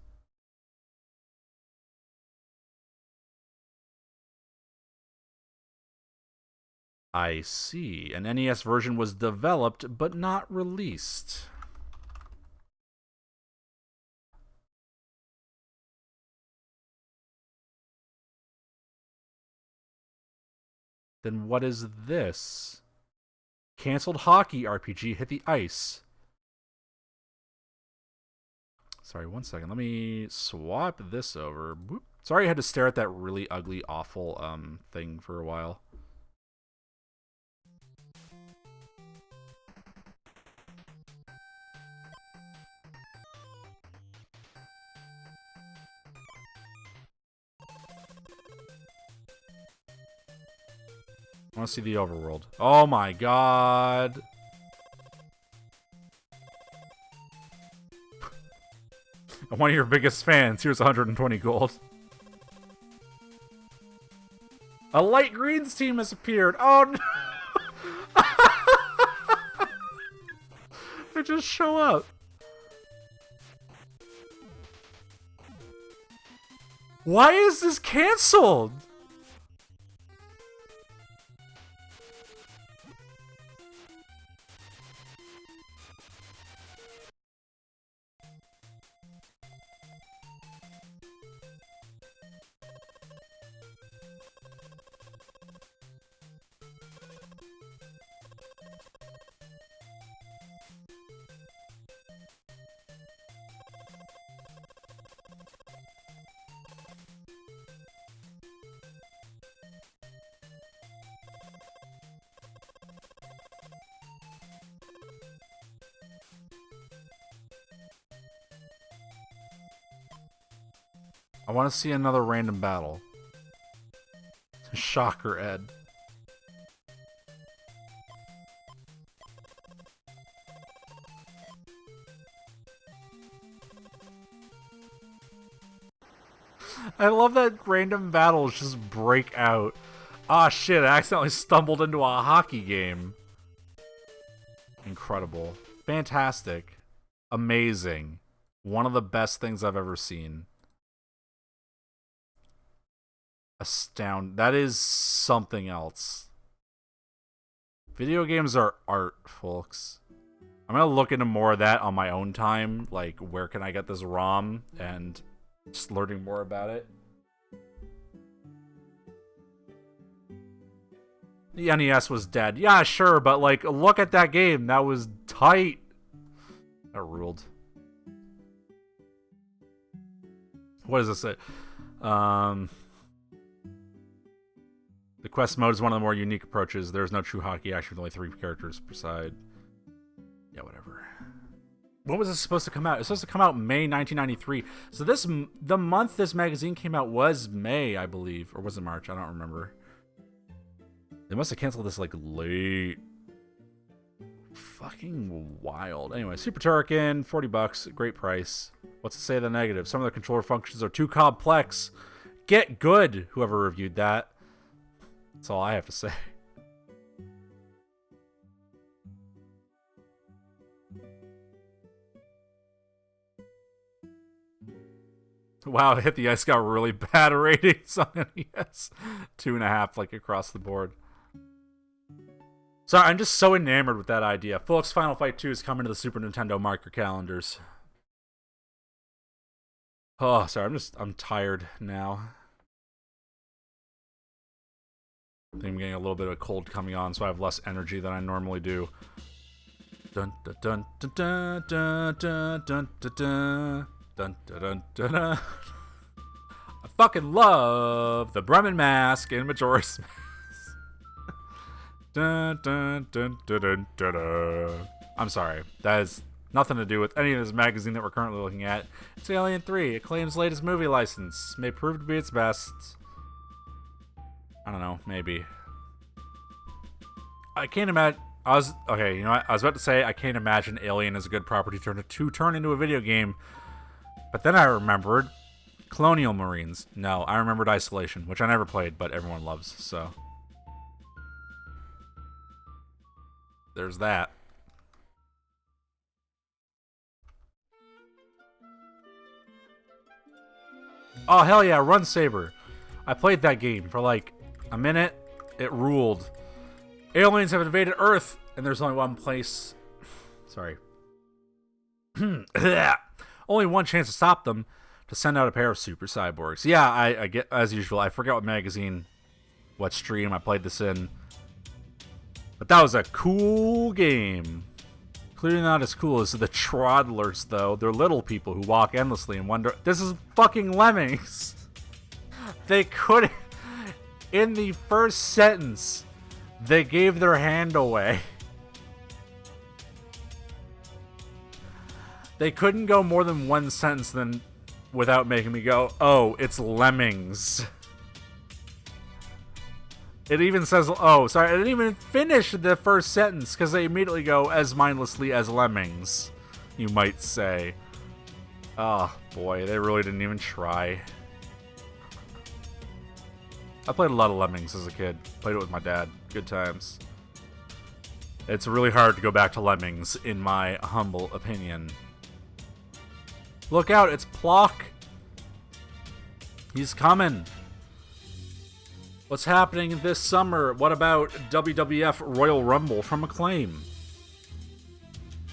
I see. An NES version was developed but not released. Then what is this? Canceled hockey RPG, hit the ice. Sorry, one second. Let me swap this over. Boop. Sorry I had to stare at that really ugly, awful thing for a while. I want to see the overworld. Oh my god. I'm one of your biggest fans. Here's 120 gold. A light greens team has appeared. Oh no. They just show up. Why is this canceled? I want to see another random battle. Shocker, Ed. I love that random battles just break out. Ah, shit, I accidentally stumbled into a hockey game. Incredible. Fantastic. Amazing. One of the best things I've ever seen. That is something else. Video games are art, folks. I'm gonna look into more of that on my own time. Like, where can I get this ROM? And just learning more about it. The NES was dead. Yeah, sure, but like, look at that game. That was tight. That ruled. What does this say? The quest mode is one of the more unique approaches. There's no true hockey action with only 3 characters per side. Yeah, whatever. When was this supposed to come out? It's supposed to come out May 1993. So the month this magazine came out was May, I believe. Or was it March? I don't remember. They must have canceled this like late. Fucking wild. Anyway, Super Turrican, $40. Great price. What's to say the negative? Some of the controller functions are too complex. Get good, whoever reviewed that. That's all I have to say. Wow, Hit the Ice got really bad ratings on NES. 2.5, like, across the board. Sorry, I'm just so enamored with that idea. Folks, Final Fight 2 is coming to the Super Nintendo marker calendars. Oh, sorry, I'm tired now. I think I'm getting a little bit of a cold coming on, so I have less energy than I normally do. Dun dun dun dun dun dun dun dun dun dun dun dun dun. I fucking love the Bremen Mask and Majora's Mask. Dun dun dun dun dun dun dun. I'm sorry. That has nothing to do with any of this magazine that we're currently looking at. It's Alien 3. It claims latest movie license. May prove to be its best. I don't know, maybe. I can't imagine. Okay, you know what? I was about to say I can't imagine Alien is a good property to turn into a video game, but then I remembered Colonial Marines. No, I remembered Isolation, which I never played, but everyone loves. So there's that. Oh hell yeah, Run Saber! I played that game for like a minute. It ruled. Aliens have invaded Earth, and there's only one place. Sorry. Only one chance to stop them, to send out a pair of super cyborgs. Yeah, I get, as usual, I forget what magazine, what stream I played this in. But that was a cool game. Clearly not as cool as the Troddlers, though. They're little people who walk endlessly and wonder. This is fucking Lemmings. They couldn't. In the first sentence, they gave their hand away. They couldn't go more than one sentence without making me go, oh, it's Lemmings. It even says, oh, sorry, I didn't even finish the first sentence because they immediately go, as mindlessly as Lemmings, you might say. Oh, boy, they really didn't even try. I played a lot of Lemmings as a kid. Played it with my dad. Good times. It's really hard to go back to Lemmings, in my humble opinion. Look out, it's Plock. He's coming. What's happening this summer? What about WWF Royal Rumble from Acclaim?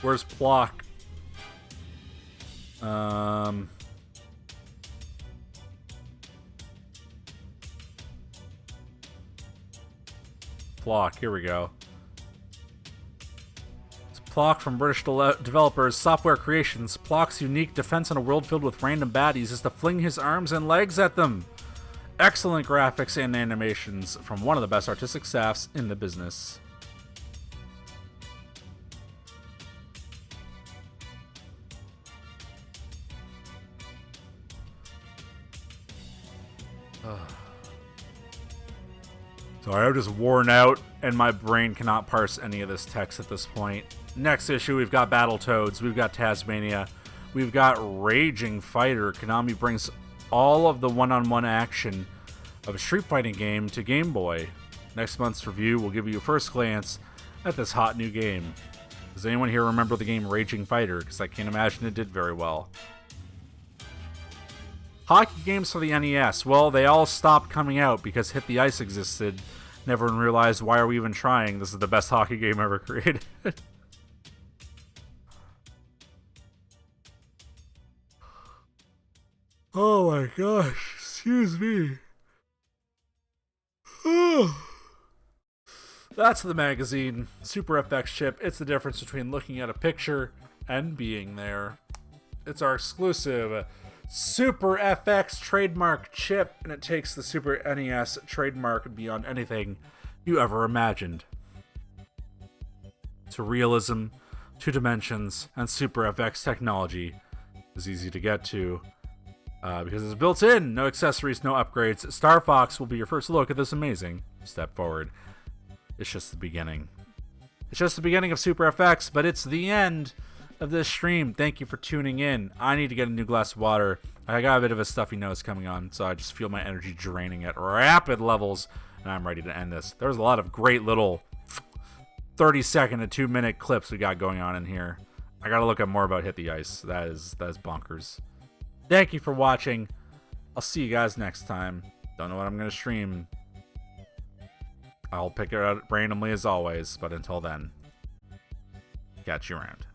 Where's Plock? Plock, here we go. It's Plock from British developers Software Creations. Plock's unique defense in a world filled with random baddies is to fling his arms and legs at them. Excellent graphics and animations from one of the best artistic staffs in the business. Sorry, I'm just worn out, and my brain cannot parse any of this text at this point. Next issue, we've got Battletoads, we've got Tasmania, we've got Raging Fighter. Konami brings all of the one-on-one action of a street fighting game to Game Boy. Next month's review will give you a first glance at this hot new game. Does anyone here remember the game Raging Fighter? Because I can't imagine it did very well. Hockey games for the NES. Well, they all stopped coming out because Hit the Ice existed. Everyone realized, why are we even trying? This is the best hockey game ever created. Oh my gosh. Excuse me. That's the magazine. Super FX chip. It's the difference between looking at a picture and being there. It's our exclusive Super FX trademark chip, and it takes the Super NES trademark beyond anything you ever imagined. To realism, 2 dimensions, and Super FX technology is easy to get to because it's built in. No accessories, no upgrades. Star Fox will be your first look at this amazing step forward. It's just the beginning. It's just the beginning of Super FX, but it's the end of this stream. Thank you for tuning in. I need to get a new glass of water. I got a bit of a stuffy nose coming on, so I just feel my energy draining at rapid levels, and I'm ready to end this. There's a lot of great little 30-second to 2-minute clips we got going on in here. I gotta look up more about Hit the Ice. That is bonkers. Thank you for watching. I'll see you guys next time. Don't know what I'm gonna stream. I'll pick it out randomly as always, but until then, catch you around.